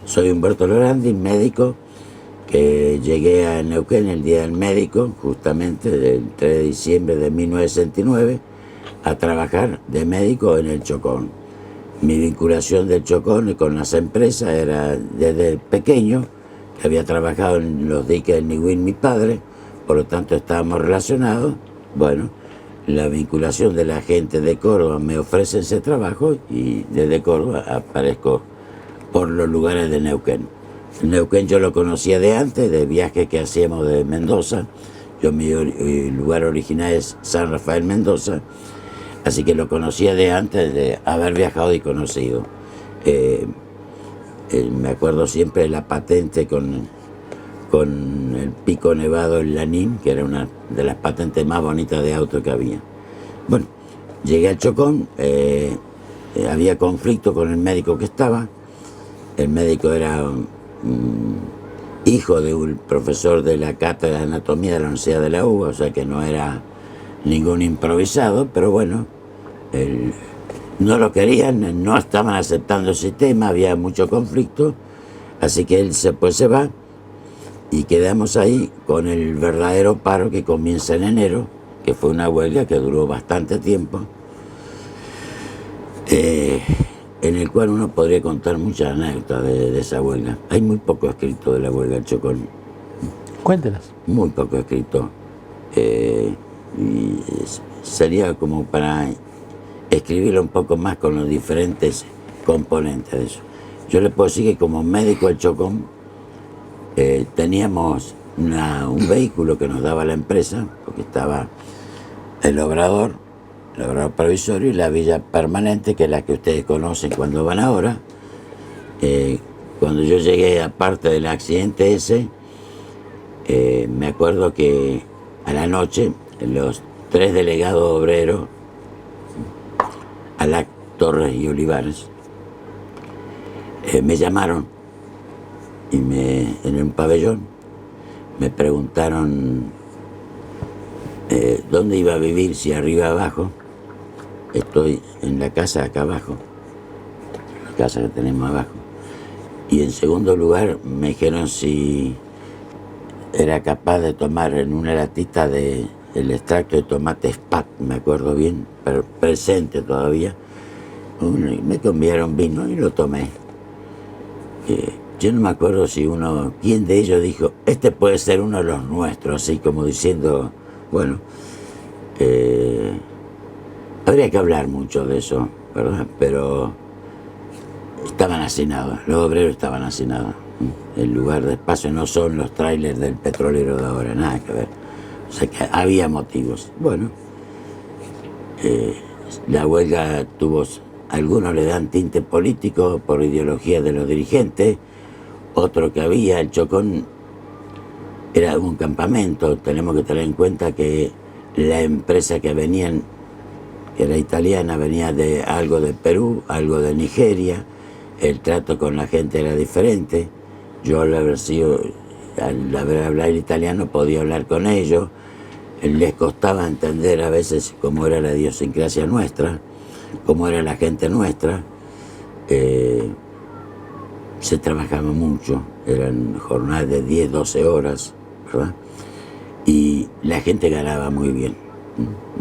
Soy Humberto Lorandi, médico, que llegué a Neuquén el Día del Médico, justamente el 3 de diciembre de 1969, a trabajar de médico en el Chocón. Mi vinculación del Chocón con las empresas era desde pequeño, que había trabajado en los diques del Niwin mi padre, por lo tanto estábamos relacionados. Bueno, la vinculación de la gente de Córdoba me ofrece ese trabajo y desde Córdoba aparezco por los lugares de Neuquén. Neuquén yo lo conocía de antes, de viajes que hacíamos de Mendoza. Mi lugar original es San Rafael, Mendoza, así que lo conocía de antes de haber viajado y conocido. Me acuerdo siempre de la patente con el Pico Nevado en Lanín, que era una de las patentes más bonitas de auto que había. Bueno, llegué al Chocón, había conflicto con el médico que estaba. El médico era hijo de un profesor de la cátedra de anatomía de la Universidad de la UBA, o sea que no era ningún improvisado, pero bueno, no lo querían, no estaban aceptando ese tema, había mucho conflicto, así que él se va y quedamos ahí con el verdadero paro que comienza en enero, que fue una huelga que duró bastante tiempo. En el cual uno podría contar muchas anécdotas de esa huelga. Hay muy poco escrito de la huelga del Chocón. Cuéntelas. Muy poco escrito. Y sería como para escribirlo un poco más con los diferentes componentes de eso. Yo le puedo decir que como médico del Chocón teníamos un vehículo que nos daba la empresa, porque estaba el obrador provisorio y la villa permanente, que es la que ustedes conocen cuando van ahora. Cuando yo llegué, aparte del accidente ese, me acuerdo que a la noche los 3 delegados obreros, Alac, Torres y Olivares, me llamaron y en un pabellón me preguntaron dónde iba a vivir, si arriba o abajo. Estoy en la casa acá abajo, la casa que tenemos abajo. Y en segundo lugar me dijeron si era capaz de tomar en una latita el extracto de tomate Spat, me acuerdo bien, pero presente todavía. Y me convidaron vino y lo tomé. Yo no me acuerdo quién de ellos dijo, este puede ser uno de los nuestros, así como diciendo, bueno, habría que hablar mucho de eso, ¿verdad? Pero estaban hacinados, los obreros estaban hacinados. El lugar de espacio no son los trailers del petrolero de ahora, nada que ver. O sea que había motivos. Bueno, la huelga algunos le dan tinte político por ideología de los dirigentes, otro que había, el Chocón era un campamento. Tenemos que tener en cuenta que la empresa que venían, que era italiana, venía de algo de Perú, algo de Nigeria. El trato con la gente era diferente. Yo al haber hablado italiano podía hablar con ellos. Les costaba entender a veces cómo era la idiosincrasia nuestra, cómo era la gente nuestra. Se trabajaba mucho, eran jornadas de 10, 12 horas, ¿verdad? Y la gente ganaba muy bien.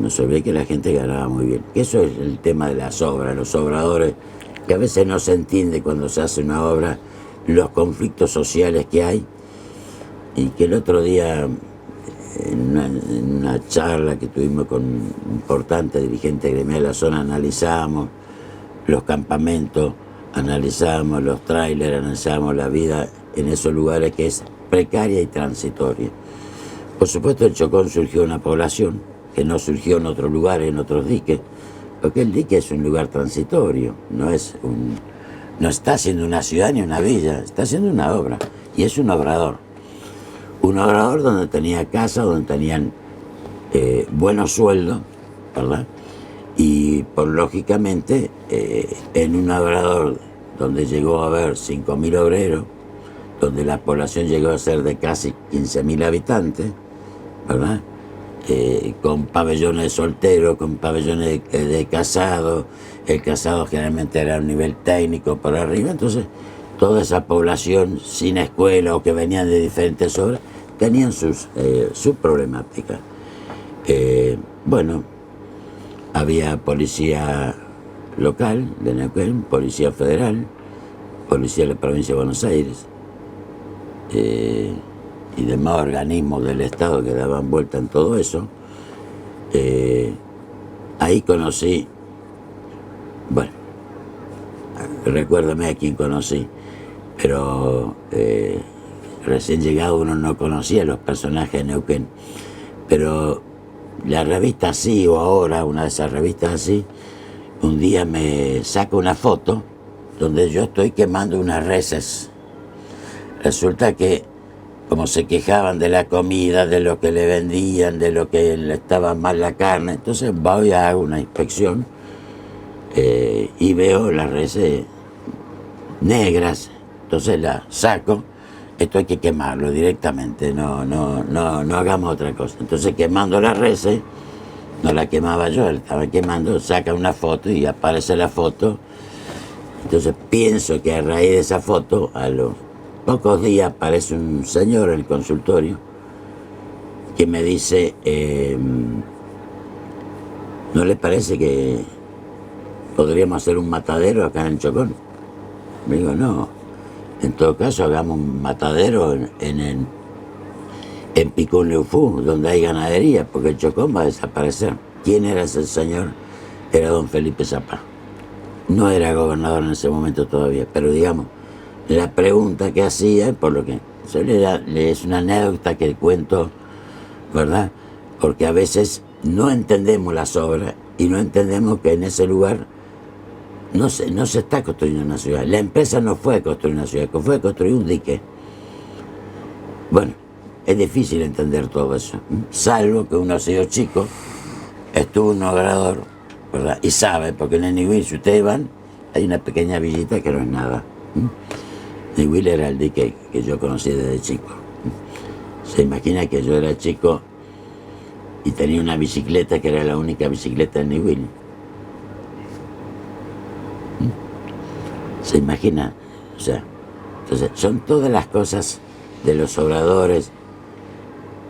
No se ve que la gente ganaba muy bien. Eso es el tema de las obras, los obradores, que a veces no se entiende cuando se hace una obra, los conflictos sociales que hay. Y que el otro día, en una charla que tuvimos con un importante dirigente gremial de la zona, analizábamos los campamentos, analizábamos los trailers, analizábamos la vida en esos lugares que es precaria y transitoria. Por supuesto, en Chocón surgió una población que no surgió en otros lugares, en otros diques, porque el dique es un lugar transitorio, no está siendo una ciudad ni una villa, está siendo una obra, y es un obrador. Un obrador donde tenía casa, donde tenían buenos sueldos, ¿verdad? Y lógicamente, en un obrador donde llegó a haber 5.000 obreros, donde la población llegó a ser de casi 15.000 habitantes, ¿verdad? Con pabellones de solteros, con pabellones de casados. El casado generalmente era a un nivel técnico por arriba. Entonces, toda esa población sin escuela o que venían de diferentes obras, tenían su problemática. Bueno, había policía local de Neuquén, policía federal, policía de la provincia de Buenos Aires, y demás organismos del Estado que daban vuelta en todo eso. Ahí conocí, bueno, recuérdame a quién conocí, pero recién llegado uno no conocía los personajes de Neuquén, pero la revista Así o Ahora, una de esas revistas así, un día me saca una foto donde yo estoy quemando unas reses. Resulta que como se quejaban de la comida, de lo que le vendían, de lo que le estaba mal la carne, entonces voy a hacer una inspección y veo las reses negras, entonces las saco. Esto hay que quemarlo directamente, no hagamos otra cosa. Entonces quemando las reses, no la quemaba yo, la estaba quemando, saca una foto y aparece la foto. Entonces pienso que a raíz de esa foto, a los pocos días aparece un señor en el consultorio que me dice, ¿no le parece que podríamos hacer un matadero acá en Chocón? Me digo, no, en todo caso hagamos un matadero en Picún Leufú, donde hay ganadería, porque el Chocón va a desaparecer. ¿Quién era ese señor? Era don Felipe Zapá. No era gobernador en ese momento todavía, pero digamos, la pregunta que hacía, por lo que es una anécdota que cuento, ¿verdad? Porque a veces no entendemos las obras y no entendemos que en ese lugar no se está construyendo una ciudad. La empresa no fue a construir una ciudad, fue a construir un dique. Bueno, es difícil entender todo eso, salvo que uno ha sido chico, estuvo en un obrador, ¿verdad? Y sabe, porque en el Niwil, si ustedes van, hay una pequeña villita que no es nada. Niwil era el dique que yo conocí desde chico. Se imagina que yo era chico y tenía una bicicleta que era la única bicicleta en Niwil. ¿Se imagina? O sea, entonces son todas las cosas de los obradores.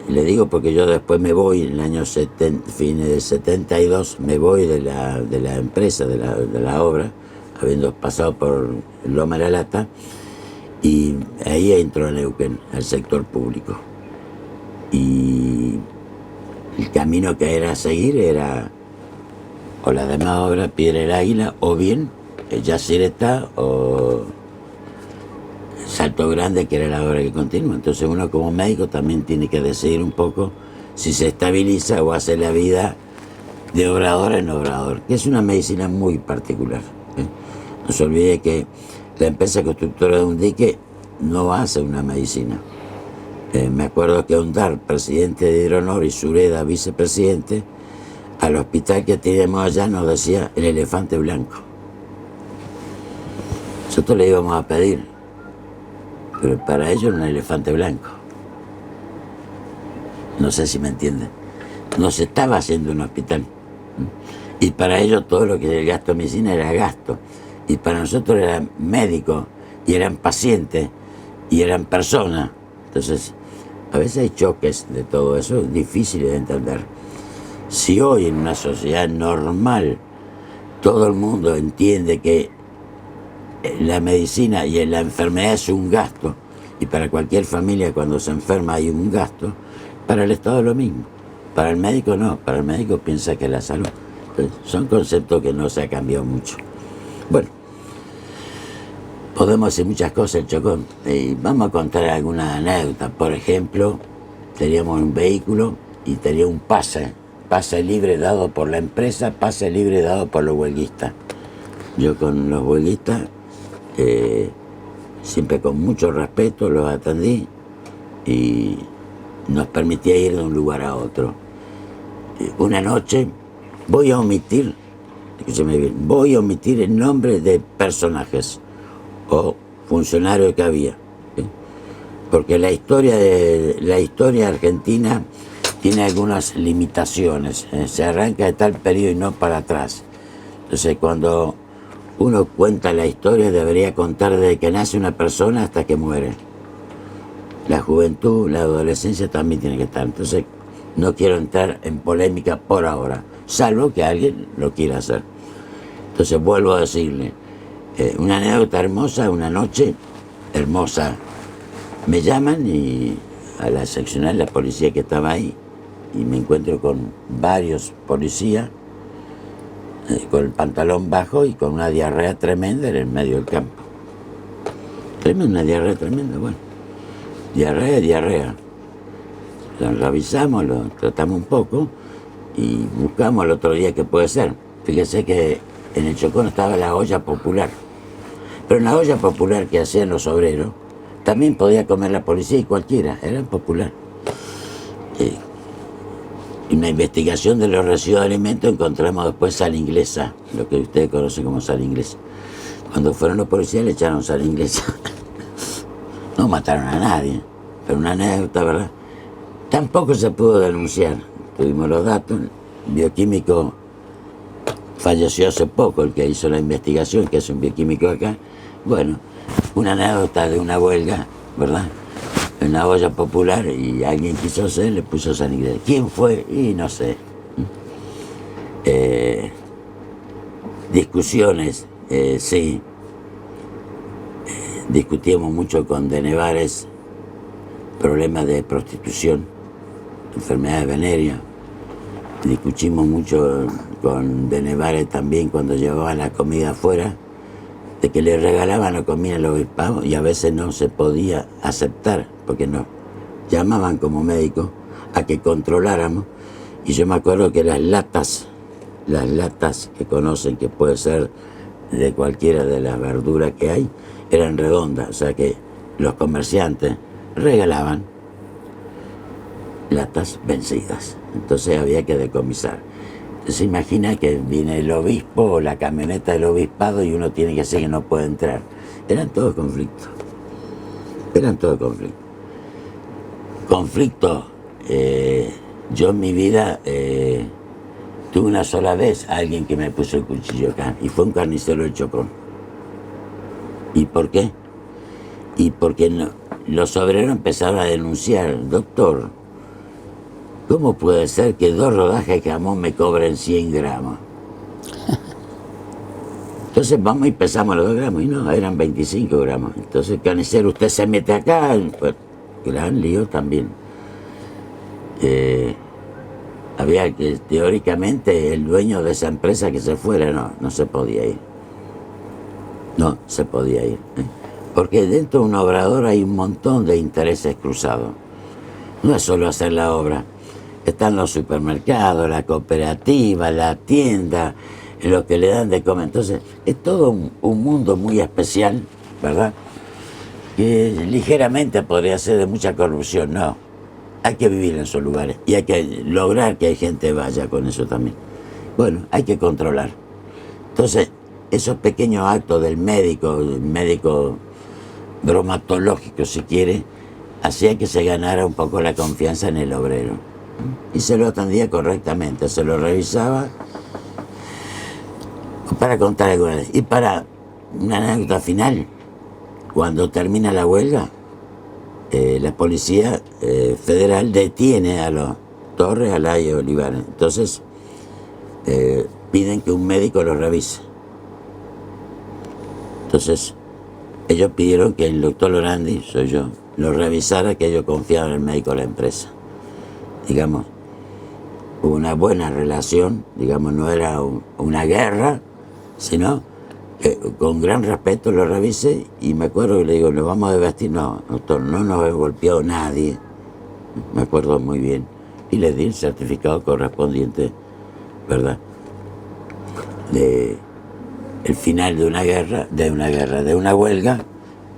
Le digo porque yo después me voy, en el año fines del 72, me voy de la empresa, de la obra, habiendo pasado por Loma de la Lata, y ahí entro a Neuquén, al sector público. Y el camino que era a seguir era o la demás obra, Piedra del Águila, o bien Yacyretá o Salto Grande, que era la obra que continúa. Entonces uno como médico también tiene que decidir un poco si se estabiliza o hace la vida de obrador en obrador, que es una medicina muy particular. No se olvide que la empresa constructora de un dique no hace una medicina. Me acuerdo que Ondar, presidente de Hidronor, y Sureda, vicepresidente, al hospital que tenemos allá nos decía el elefante blanco. Nosotros le íbamos a pedir, pero para ellos era un elefante blanco. No sé si me entienden. No se estaba haciendo un hospital. Y para ellos todo lo que es el gasto de medicina era gasto. Y para nosotros eran médicos, y eran pacientes, y eran personas. Entonces, a veces hay choques de todo eso, difíciles de entender. Si hoy en una sociedad normal todo el mundo entiende que la medicina y la enfermedad es un gasto, y para cualquier familia cuando se enferma hay un gasto, para el Estado es lo mismo. Para el médico no, para el médico piensa que es la salud. Entonces, son conceptos que no se ha cambiado mucho. Bueno, podemos hacer muchas cosas en Chocón. Vamos a contar alguna anécdota. Por ejemplo, teníamos un vehículo y tenía un pase libre dado por la empresa, pase libre dado por los huelguistas. Yo con los huelguistas, siempre con mucho respeto, los atendí y nos permitía ir de un lugar a otro. Una noche, voy a omitir, escúcheme bien, voy a omitir el nombre de personajes o funcionarios que había, ¿sí? Porque la historia argentina tiene algunas limitaciones, se arranca de tal periodo y no para atrás. Entonces cuando uno cuenta la historia, debería contar desde que nace una persona hasta que muere. La juventud, la adolescencia también tiene que estar. Entonces, no quiero entrar en polémica por ahora, salvo que alguien lo quiera hacer. Entonces, vuelvo a decirle, una anécdota hermosa, una noche hermosa. Me llaman y a la seccional, la policía que estaba ahí, y me encuentro con varios policías, con el pantalón bajo y con una diarrea tremenda en el medio del campo. Una diarrea tremenda, bueno. Diarrea. Lo revisamos, lo tratamos un poco y buscamos el otro día qué puede ser. Fíjese que en el Chocón estaba la olla popular. Pero en la olla popular que hacían los obreros, también podía comer la policía y cualquiera, era popular. Una investigación de los residuos de alimentos encontramos después sal inglesa, lo que ustedes conocen como sal inglesa. Cuando fueron los policías le echaron sal inglesa. No mataron a nadie, pero una anécdota, ¿verdad? Tampoco se pudo denunciar. Tuvimos los datos, el bioquímico falleció hace poco, el que hizo la investigación, que es un bioquímico acá. Bueno, una anécdota de una huelga, ¿verdad? En una olla popular y alguien quiso hacer, le puso sal inglesa. ¿Quién fue? Y no sé. Discusiones, sí. Discutíamos mucho con De Nevares problemas de prostitución, enfermedades venéreas. Discutimos mucho con De Nevares también cuando llevaban la comida afuera, de que le regalaban la comida al obispado y a veces no se podía aceptar, porque nos llamaban como médicos a que controláramos. Y yo me acuerdo que las latas que conocen, que puede ser de cualquiera de las verduras que hay, eran redondas, o sea que los comerciantes regalaban latas vencidas, entonces había que decomisar. Se imagina que viene el obispo o la camioneta del obispado y uno tiene que decir que no puede entrar. Eran todos conflictos. Conflictos. Yo en mi vida tuve una sola vez a alguien que me puso el cuchillo acá y fue un carnicero del Chocón. ¿Y por qué? Y porque los obreros empezaron a denunciar: doctor, ¿cómo puede ser que 2 rodajas de jamón me cobren 100 gramos? Entonces vamos y pesamos los 2 gramos, y no, eran 25 gramos. Entonces, carnicero, usted se mete acá. Bueno, gran lío también. Había que, teóricamente, el dueño de esa empresa que se fuera, no se podía ir. No se podía ir. Porque dentro de un obrador hay un montón de intereses cruzados. No es solo hacer la obra. Están los supermercados, la cooperativa, la tienda, lo que le dan de comer. Entonces, es todo un mundo muy especial, ¿verdad? Que ligeramente podría ser de mucha corrupción. No, hay que vivir en esos lugares y hay que lograr que hay gente vaya con eso también. Bueno, hay que controlar. Entonces, esos pequeños actos del médico bromatológico, si quiere, hacía que se ganara un poco la confianza en el obrero. Y se lo atendía correctamente, se lo revisaba para contar alguna vez. Y para una anécdota final, cuando termina la huelga, la policía federal detiene a los Torres, Alaya y Olivares. Entonces piden que un médico lo revise. Entonces ellos pidieron que el doctor Lorandi, soy yo, lo revisara, que ellos confiaban en el médico de la empresa. Digamos, hubo una buena relación, digamos, no era una guerra, sino que con gran respeto lo revisé y me acuerdo que le digo, ¿nos vamos a desvestir? No, doctor, no nos ha golpeado nadie, me acuerdo muy bien. Y le di el certificado correspondiente, ¿verdad? De el final de una huelga,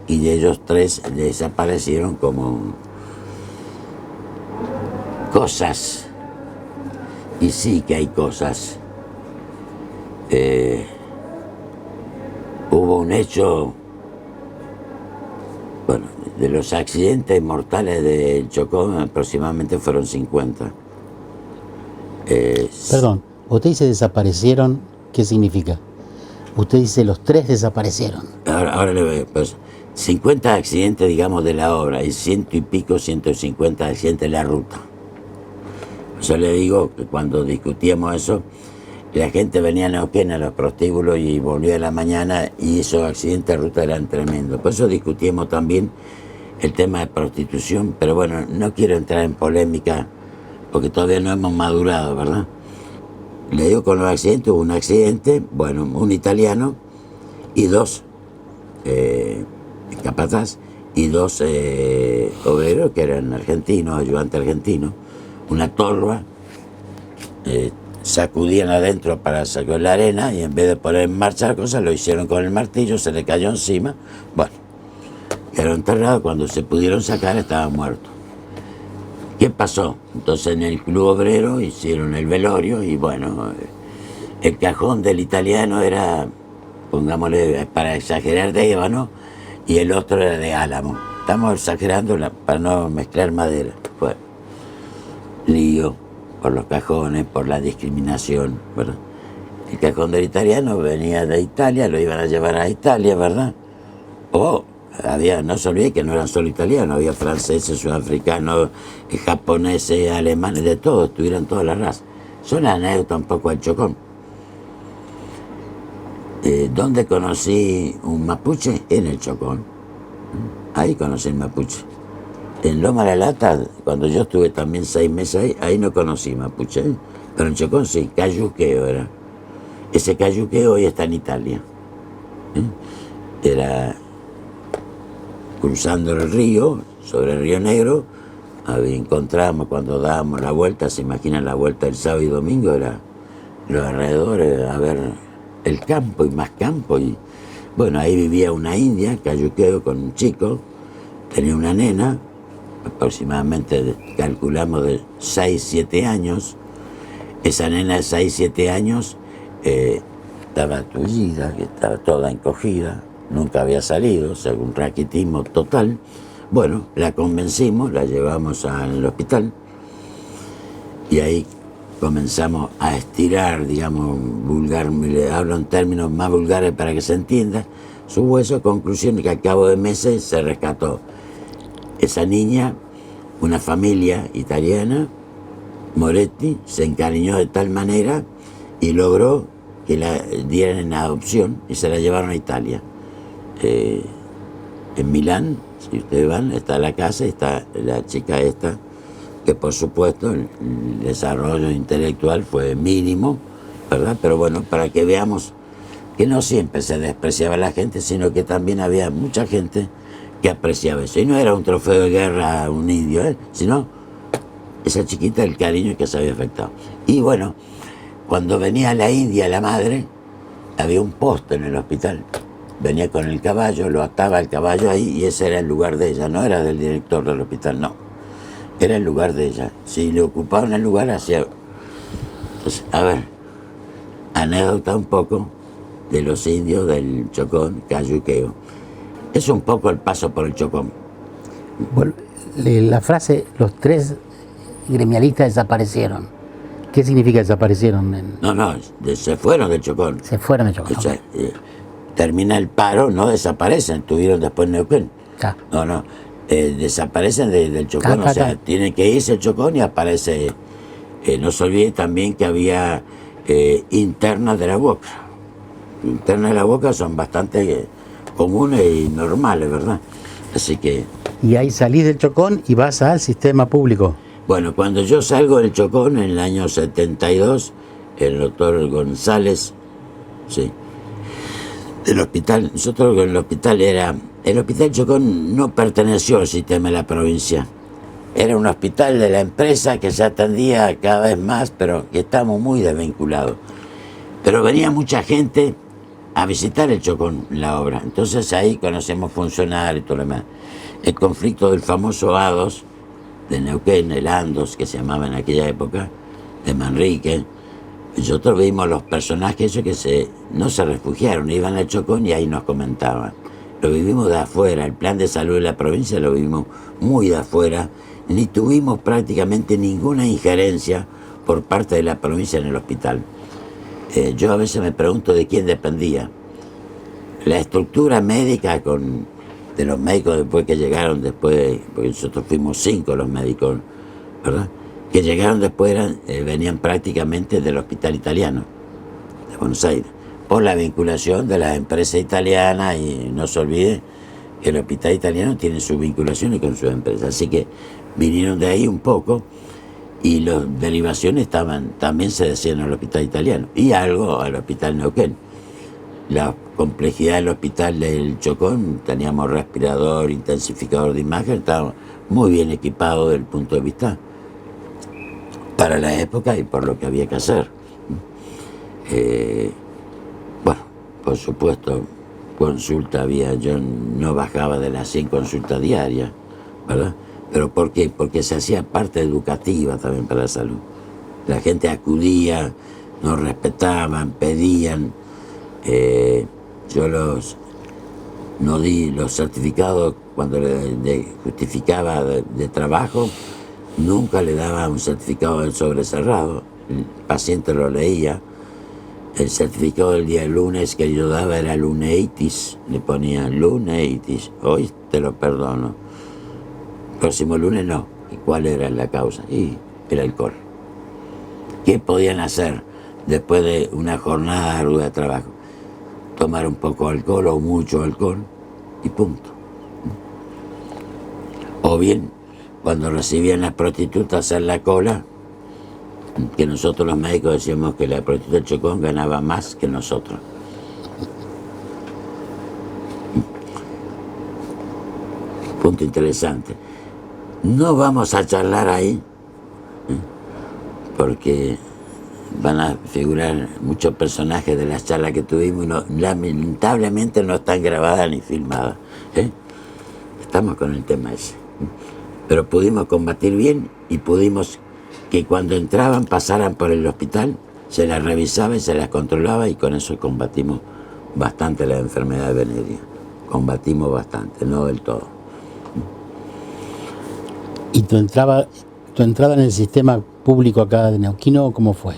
y ellos 3 desaparecieron como cosas. Y sí que hay cosas. Hubo un hecho, bueno, de los accidentes mortales del Chocón aproximadamente fueron 50. Perdón, usted dice desaparecieron, ¿qué significa? Usted dice los 3 desaparecieron. Ahora le veo, pues, 50 accidentes, digamos, de la obra y 100 y pico, 150 accidentes en la ruta. Yo le digo que cuando discutíamos eso, la gente venía a Neuquén a los prostíbulos y volvía a la mañana y esos accidentes de ruta eran tremendos. Por eso discutimos también el tema de prostitución, pero bueno, no quiero entrar en polémica porque todavía no hemos madurado, ¿verdad? Le digo, con los accidentes, hubo un accidente, bueno, un italiano y 2 capataz y 2 obreros que eran argentinos, ayudantes argentinos, una torba, sacudían adentro para sacar la arena y en vez de poner en marcha la cosa, lo hicieron con el martillo, se le cayó encima, bueno, quedaron enterrados, cuando se pudieron sacar estaban muertos. ¿Qué pasó? Entonces en el club obrero hicieron el velorio y bueno, el cajón del italiano era, pongámosle para exagerar, de ébano y el otro era de álamo. Estamos exagerando para no mezclar madera. Bueno, lío por los cajones, por la discriminación, ¿verdad? El cajón del italiano venía de Italia, lo iban a llevar a Italia, ¿verdad? No se olvide que no eran solo italianos, había franceses, sudafricanos, japoneses, alemanes, de todo, estuvieron todas las razas. Es una anécdota un poco al Chocón. ¿Dónde conocí un mapuche? En el Chocón. Ahí conocí el mapuche. En Loma de la Lata, cuando yo estuve también 6 meses ahí no conocí mapuche. Pero en Chocón sí, cayuqueo era. Ese cayuqueo hoy está en Italia. Era cruzando el río, sobre el Río Negro, encontramos cuando dábamos la vuelta, se imaginan la vuelta del sábado y domingo, era los alrededores, a ver el campo y más campo. Y bueno, ahí vivía una india, cayuqueo, con un chico, tenía una nena, aproximadamente calculamos de 6, 7 años. Esa nena de 6, 7 años estaba tullida, que estaba toda encogida, nunca había salido, según raquitismo total. Bueno, la convencimos, la llevamos al hospital y ahí comenzamos a estirar, digamos, vulgar, le hablo en términos más vulgares para que se entienda, su hueso. Conclusión que al cabo de meses se rescató esa niña, una familia italiana, Moretti, se encariñó de tal manera y logró que la dieran en adopción y se la llevaron a Italia. En Milán, si ustedes van, está la casa, está la chica esta, que por supuesto el desarrollo intelectual fue mínimo, ¿verdad? Pero bueno, para que veamos que no siempre se despreciaba a la gente, sino que también había mucha gente que apreciaba eso. Y no era un trofeo de guerra a un indio, sino esa chiquita, el cariño que se había afectado. Y bueno, cuando venía la India, la madre, había un poste en el hospital. Venía con el caballo, lo ataba al caballo ahí y ese era el lugar de ella, no era del director del hospital, no. Era el lugar de ella. Si le ocupaban el lugar, hacía... Entonces, a ver, anécdota un poco de los indios del Chocón, cayuqueo. Es un poco el paso por el Chocón. Bueno, la frase, los 3 gremialistas desaparecieron. ¿Qué significa desaparecieron? No, se fueron del Chocón. Se fueron del Chocón. O sea, termina el paro, no desaparecen, tuvieron después Neuquén. Ya. No, desaparecen del Chocón, o sea, tienen que irse el Chocón y aparece. No se olvide también que había internas de la boca. Internas de la boca son bastante comunes y normales, ¿verdad? Así que... Y ahí salís del Chocón y vas al sistema público. Bueno, cuando yo salgo del Chocón en el año 72, el doctor González, sí, del hospital, nosotros en el hospital el hospital Chocón no perteneció al sistema de la provincia. Era un hospital de la empresa que se atendía cada vez más, pero que estamos muy desvinculados. Pero venía mucha gente a visitar el Chocón, la obra. Entonces ahí conocemos funcionarios y todo lo demás. El conflicto del famoso A2 de Neuquén, el Andos, que se llamaba en aquella época, de Manrique. Nosotros vimos los personajes esos que no se refugiaron, iban al Chocón y ahí nos comentaban. Lo vivimos de afuera, el plan de salud de la provincia lo vivimos muy de afuera, ni tuvimos prácticamente ninguna injerencia por parte de la provincia en el hospital. Yo a veces me pregunto de quién dependía, la estructura médica de los médicos después que llegaron después, porque nosotros fuimos 5 los médicos, ¿verdad? Que llegaron después venían prácticamente del hospital italiano de Buenos Aires, por la vinculación de las empresas italianas, y no se olvide que el hospital italiano tiene sus vinculaciones con sus empresas, así que vinieron de ahí un poco, y las derivaciones también se decían al hospital italiano y algo al hospital Neuquén. La complejidad del hospital del Chocón, teníamos respirador, intensificador de imagen, estábamos muy bien equipados desde el punto de vista para la época y por lo que había que hacer. Bueno, por supuesto, consulta había, yo no bajaba de las 100 consultas diarias, ¿verdad? ¿Pero por qué? Porque se hacía parte educativa también para la salud. La gente acudía, nos respetaban, pedían. Yo no di los certificados cuando justificaba de trabajo, nunca le daba un certificado del sobrecerrado. El paciente lo leía. El certificado del día lunes que yo daba era luneitis, le ponía luneitis, hoy te lo perdono. Próximo lunes no. ¿Y cuál era la causa? Y el alcohol. ¿Qué podían hacer después de una jornada ardua de trabajo? Tomar un poco de alcohol o mucho alcohol y punto. O bien, cuando recibían las prostitutas hacer la cola, que nosotros los médicos decíamos que la prostituta del Chocón ganaba más que nosotros. Punto interesante. No vamos a charlar ahí, porque van a figurar muchos personajes de las charlas que tuvimos y lamentablemente no están grabadas ni filmadas. Estamos con el tema ese. Pero pudimos combatir bien y pudimos que cuando entraban pasaran por el hospital, se las revisaba y se las controlaba, y con eso combatimos bastante la enfermedad venérea. Combatimos bastante, no del todo. ¿Y tu entrada en el sistema público acá de Neuquino, cómo fue?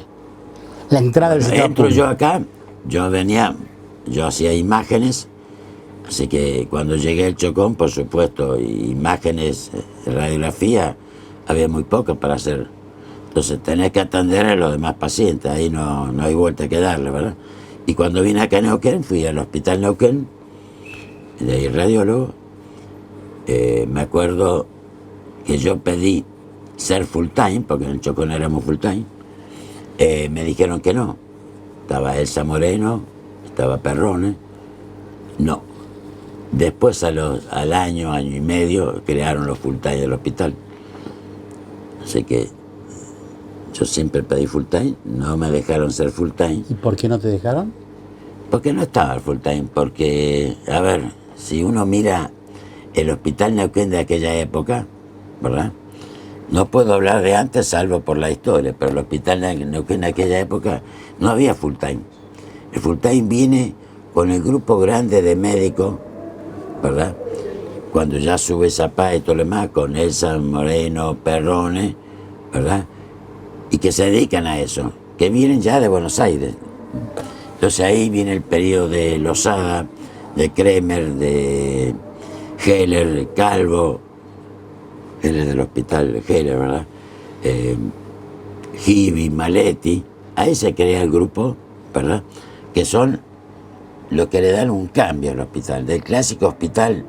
La entrada del sistema Entro público. yo acá, yo hacía imágenes, así que cuando llegué al Chocón, por supuesto, imágenes, radiografía, había muy poco para hacer. Entonces tenés que atender a los demás pacientes, ahí no hay vuelta que darle, ¿verdad? Y cuando vine acá a Neuquén, fui al hospital Neuquén, de ahí radiólogo. Me acuerdo que yo pedí ser full time, porque en el Chocón éramos full time. Me dijeron que no. Estaba Elsa Moreno, estaba Perrone. No. Después al año y medio, crearon los full time del hospital. Así que yo siempre pedí full time, no me dejaron ser full time. ¿Y por qué no te dejaron? Porque no estaba el full time, porque, a ver, si uno mira el hospital Neuquén de aquella época, ¿verdad? No puedo hablar de antes salvo por la historia, pero el hospital Neuquén de aquella época no había full time. El full time viene con el grupo grande de médicos, ¿verdad? Cuando ya sube Zapá y todo lo demás, con Elsa Moreno, Perrone, ¿verdad? Y que se dedican a eso, que vienen ya de Buenos Aires. Entonces ahí viene el periodo de Lozada, de Kremer, de Heller, de Calvo, Heller del hospital Heller, ¿verdad? Givi, Maletti, ahí se crea el grupo, ¿verdad? Que son los que le dan un cambio al hospital, del clásico hospital,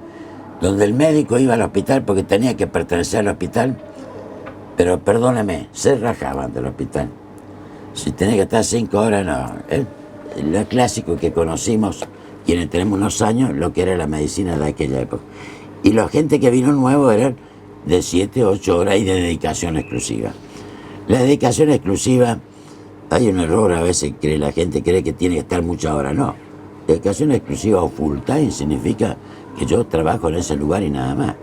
donde el médico iba al hospital porque tenía que pertenecer al hospital, pero perdóname, se rajaban del hospital. Si tenía que estar 5 horas, no. Lo clásico que conocimos, quienes tenemos unos años, lo que era la medicina de aquella época. Y la gente que vino nuevo eran de 7, 8 horas y de dedicación exclusiva. La dedicación exclusiva, hay un error a veces, que la gente cree que tiene que estar muchas horas. No. Dedicación exclusiva o full time significa que yo trabajo en ese lugar y nada más.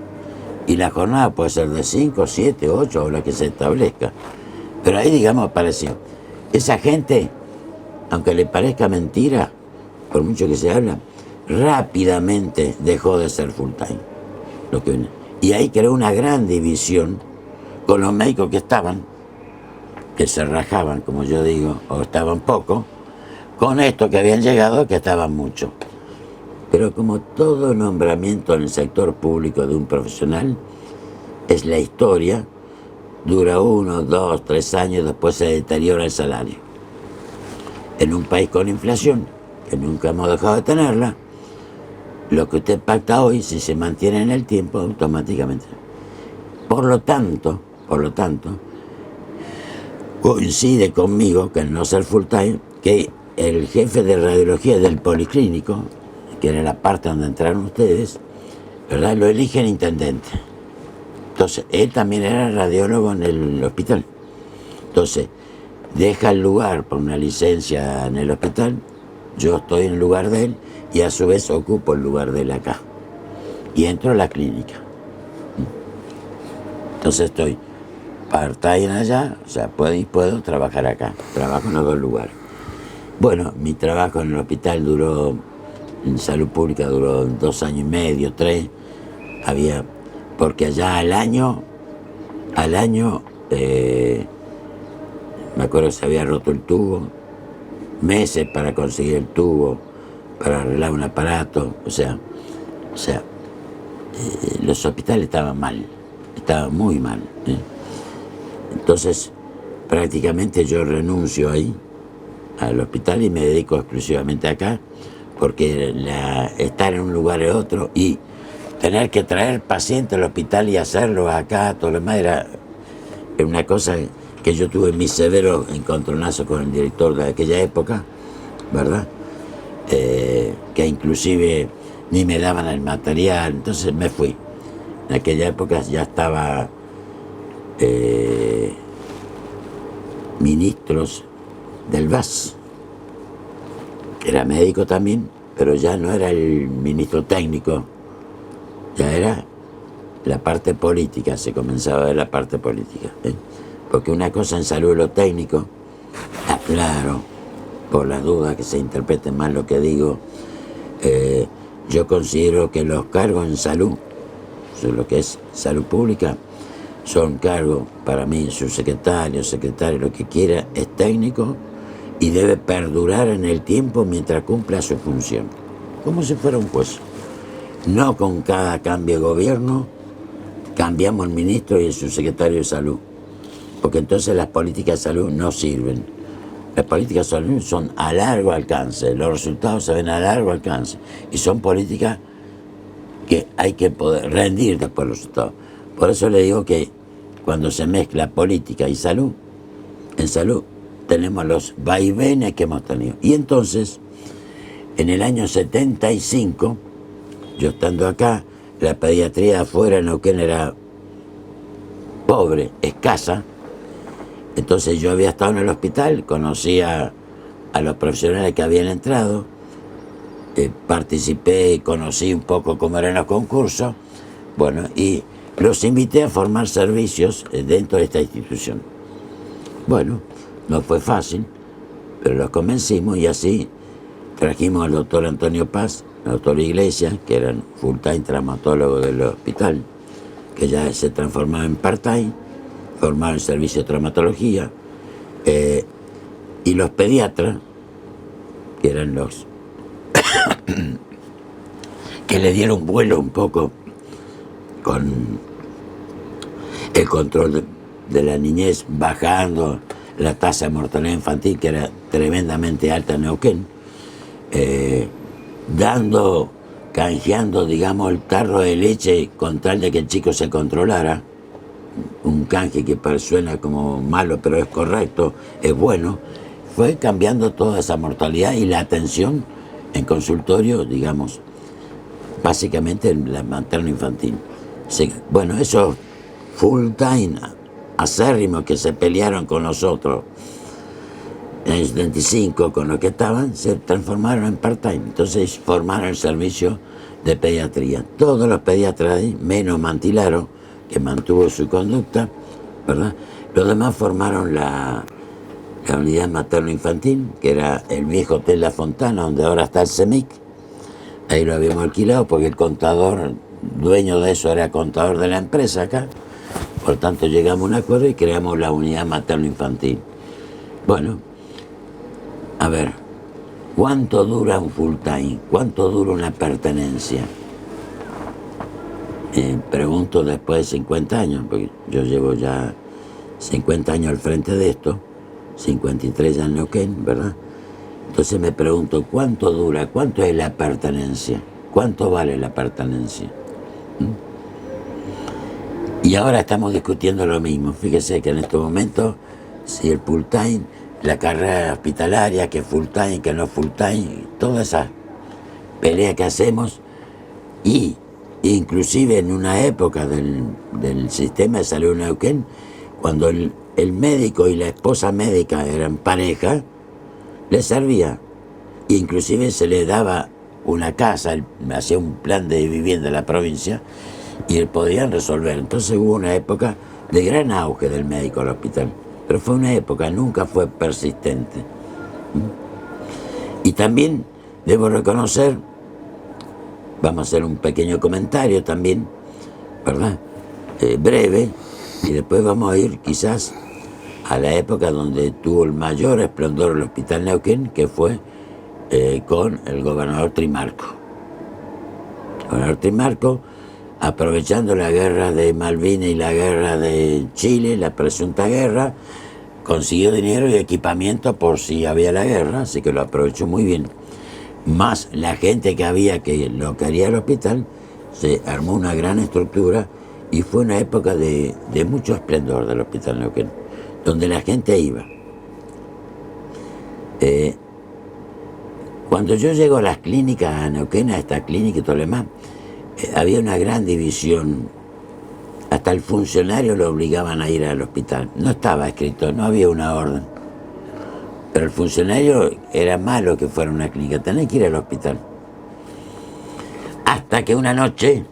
Y la jornada puede ser de 5, 7, 8 o la que se establezca. Pero ahí, digamos, apareció. Esa gente, aunque le parezca mentira, por mucho que se habla, rápidamente dejó de ser full time. Y ahí creó una gran división con los médicos que estaban, que se rajaban, como yo digo, o estaban poco, con estos que habían llegado, que estaban mucho. Pero como todo nombramiento en el sector público de un profesional, es la historia, dura 1, 2, 3 años, después se deteriora el salario. En un país con inflación, que nunca hemos dejado de tenerla, lo que usted pacta hoy, si se mantiene en el tiempo, automáticamente. Por lo tanto, coincide conmigo, que al no ser full time, que el jefe de radiología del policlínico, que era la parte donde entraron ustedes, ¿verdad?, lo elige el intendente. Entonces, él también era radiólogo en el hospital. Entonces, deja el lugar por una licencia en el hospital, yo estoy en el lugar de él y a su vez ocupo el lugar de él acá. Y entro a la clínica. Entonces estoy part-time allá, o sea, puedo trabajar acá. Trabajo en los dos lugares. Bueno, mi trabajo en el hospital duró, en salud pública duró 2 años y medio, 3. Porque allá al año, me acuerdo que se había roto el tubo, meses para conseguir el tubo, para arreglar un aparato, o sea, los hospitales estaban mal, estaban muy mal. Entonces, prácticamente yo renuncio ahí, al hospital, y me dedico exclusivamente acá, porque estar en un lugar y otro y tener que traer pacientes al hospital y hacerlo acá, todo lo demás, era una cosa que yo tuve mis severos encontronazos con el director de aquella época, ¿verdad? Que inclusive ni me daban el material, entonces me fui. En aquella época ya estaba ministros del VAS, que era médico también, pero ya no era el ministro técnico, ya era la parte política, se comenzaba a ver la parte política, porque una cosa en salud es lo técnico, aclaro, por la duda que se interprete mal lo que digo, yo considero que los cargos en salud, lo que es salud pública, son cargos, para mí, subsecretario, secretario, lo que quiera, es técnico y debe perdurar en el tiempo mientras cumpla su función, como si fuera un juez. No con cada cambio de gobierno cambiamos el ministro y el subsecretario de salud, porque entonces las políticas de salud no sirven. Las políticas de salud son a largo alcance, los resultados se ven a largo alcance y son políticas que hay que poder rendir después los resultados. Por eso le digo que cuando se mezcla política y salud, en salud tenemos los vaivenes que hemos tenido. Y entonces, en el año 75, yo estando acá, la pediatría afuera en Neuquén era pobre, escasa. Entonces yo había estado en el hospital, conocía a los profesionales que habían entrado, participé, conocí un poco cómo eran los concursos, bueno, y los invité a formar servicios dentro de esta institución. Bueno, no fue fácil, pero los convencimos y así trajimos al doctor Antonio Paz, al doctor Iglesias, que eran full-time traumatólogos del hospital, que ya se transformaba en part-time, formaron el servicio de traumatología, y los pediatras, que eran los que le dieron vuelo un poco con el control de la niñez, bajando la tasa de mortalidad infantil, que era tremendamente alta en Neuquén, canjeando, digamos, el tarro de leche con tal de que el chico se controlara, un canje que suena como malo, pero es correcto, es bueno, fue cambiando toda esa mortalidad y la atención en consultorio, digamos, básicamente en la materno-infantil. Bueno, esos full-time acérrimos que se pelearon con nosotros en el 75, con los que estaban, se transformaron en part-time. Entonces formaron el servicio de pediatría. Todos los pediatras ahí, menos Mantilaro, que mantuvo su conducta, ¿verdad? Los demás formaron la unidad materno-infantil, que era el viejo Hotel La Fontana, donde ahora está el CEMIC. Ahí lo habíamos alquilado porque el contador, dueño de eso, era contador de la empresa acá. Por tanto, llegamos a un acuerdo y creamos la unidad materno-infantil. Bueno, a ver, ¿cuánto dura un full time? ¿Cuánto dura una pertenencia? Pregunto después de 50 años, porque yo llevo ya 50 años al frente de esto, 53 ya en Neuquén, ¿verdad? Entonces me pregunto, ¿cuánto dura? ¿Cuánto es la pertenencia? ¿Cuánto vale la pertenencia? Y ahora estamos discutiendo lo mismo. Fíjese que en este momento, si el full time, la carrera hospitalaria, que full time, que no full time, toda esa pelea que hacemos, y inclusive en una época del sistema de salud Neuquén, cuando el médico y la esposa médica eran pareja, les servía. Inclusive se le daba una casa, hacía un plan de vivienda en la provincia y podían resolver. Entonces hubo una época de gran auge del médico al hospital, pero fue una época, nunca fue persistente. Y también debo reconocer, vamos a hacer un pequeño comentario también, ¿verdad? Breve, y después vamos a ir quizás a la época donde tuvo el mayor esplendor el Hospital Neuquén, que fue con el gobernador Trimarco. El gobernador Trimarco, aprovechando la guerra de Malvinas y la guerra de Chile, la presunta guerra, consiguió dinero y equipamiento por si había la guerra, así que lo aprovechó muy bien. Más la gente que había que lo quería el hospital, se armó una gran estructura y fue una época de mucho esplendor del Hospital Neuquén, donde la gente iba. Cuando yo llego a las clínicas, a Neuquén, a esta clínica y todo lo demás, había una gran división. Hasta el funcionario lo obligaban a ir al hospital. No estaba escrito, no había una orden. Pero el funcionario era malo que fuera a una clínica, tenía que ir al hospital. Hasta que una noche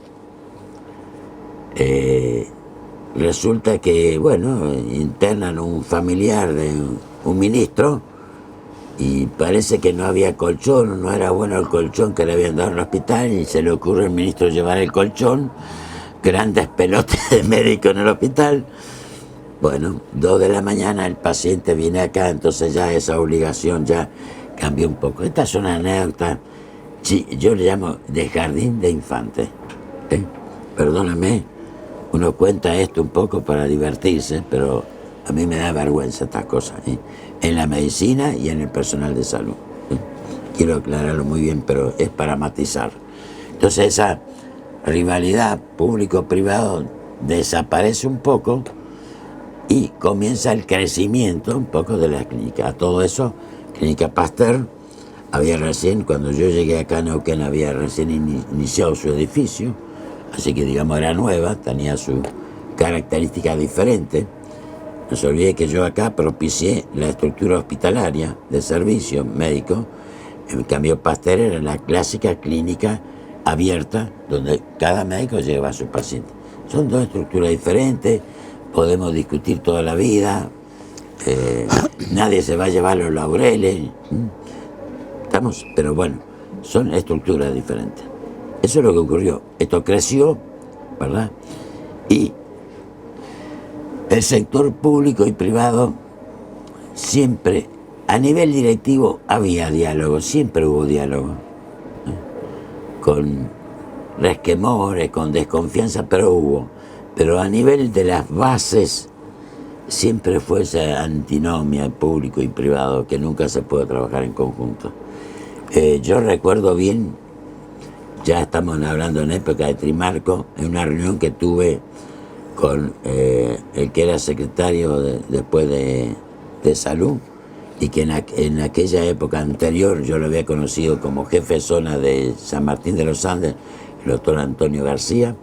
resulta que, bueno, internan un familiar de un ministro y parece que no había colchón, no era bueno el colchón que le habían dado en el hospital y se le ocurre al ministro llevar el colchón, grandes pelotas de médico en el hospital. Bueno, 2 de la mañana el paciente viene acá, entonces ya esa obligación ya cambió un poco. Esta es una anécdota, yo le llamo de jardín de infantes. Perdóname, uno cuenta esto un poco para divertirse, pero a mí me da vergüenza estas cosas, en la medicina y en el personal de salud. Quiero aclararlo muy bien, pero es para matizar. Entonces esa rivalidad público-privado desaparece un poco y comienza el crecimiento un poco de la clínica. A todo eso, Clínica Pasteur había recién, cuando yo llegué acá a Neuquén, había recién iniciado su edificio, así que digamos era nueva, tenía su característica diferente. No se olvide que yo acá propicié la estructura hospitalaria de servicio médico. En cambio, Pasteur era la clásica clínica abierta donde cada médico lleva a su paciente. Son dos estructuras diferentes, podemos discutir toda la vida, nadie se va a llevar los laureles, estamos, pero bueno, son estructuras diferentes. Eso es lo que ocurrió. Esto creció, ¿verdad? Y el sector público y privado siempre, a nivel directivo, había diálogo, siempre hubo diálogo, con resquemores, con desconfianza, pero hubo. Pero a nivel de las bases, siempre fue esa antinomia público y privado, que nunca se puede trabajar en conjunto. Yo recuerdo bien, ya estamos hablando en época de Trimarco, en una reunión que tuve con el que era secretario después de salud, y que en aquella época anterior yo lo había conocido como jefe de zona de San Martín de los Andes, el doctor Antonio García,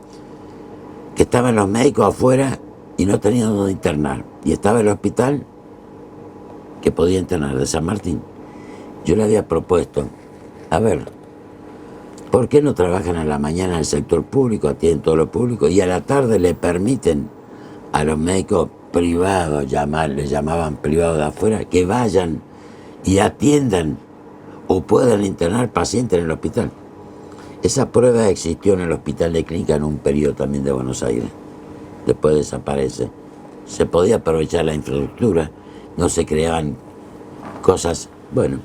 que estaban los médicos afuera y no tenían dónde internar, y estaba el hospital que podía internar de San Martín. Yo le había propuesto, a ver, ¿por qué no trabajan a la mañana en el sector público, atienden todo lo público, y a la tarde le permiten a los médicos privados, les llamaban privados de afuera, que vayan y atiendan o puedan internar pacientes en el hospital? Esa prueba existió en el Hospital de Clínica en un periodo también de Buenos Aires. Después desaparece. Se podía aprovechar la infraestructura, no se creaban cosas. Bueno,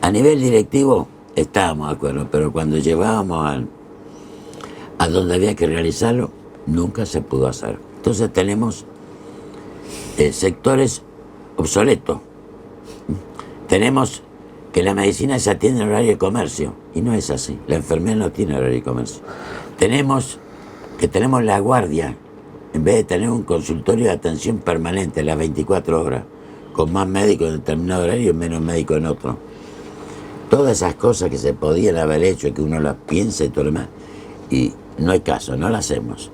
A nivel directivo estábamos de acuerdo, pero cuando llegábamos a donde había que realizarlo, nunca se pudo hacer. Entonces tenemos sectores obsoletos. Tenemos que la medicina se atiende en horario de comercio, y no es así. La enfermera no tiene horario de comercio. Tenemos la guardia, en vez de tener un consultorio de atención permanente las 24 horas, con más médicos en determinado horario y menos médicos en otro. Todas esas cosas que se podían haber hecho, que uno las piensa y todo lo demás, y no hay caso, no las hacemos.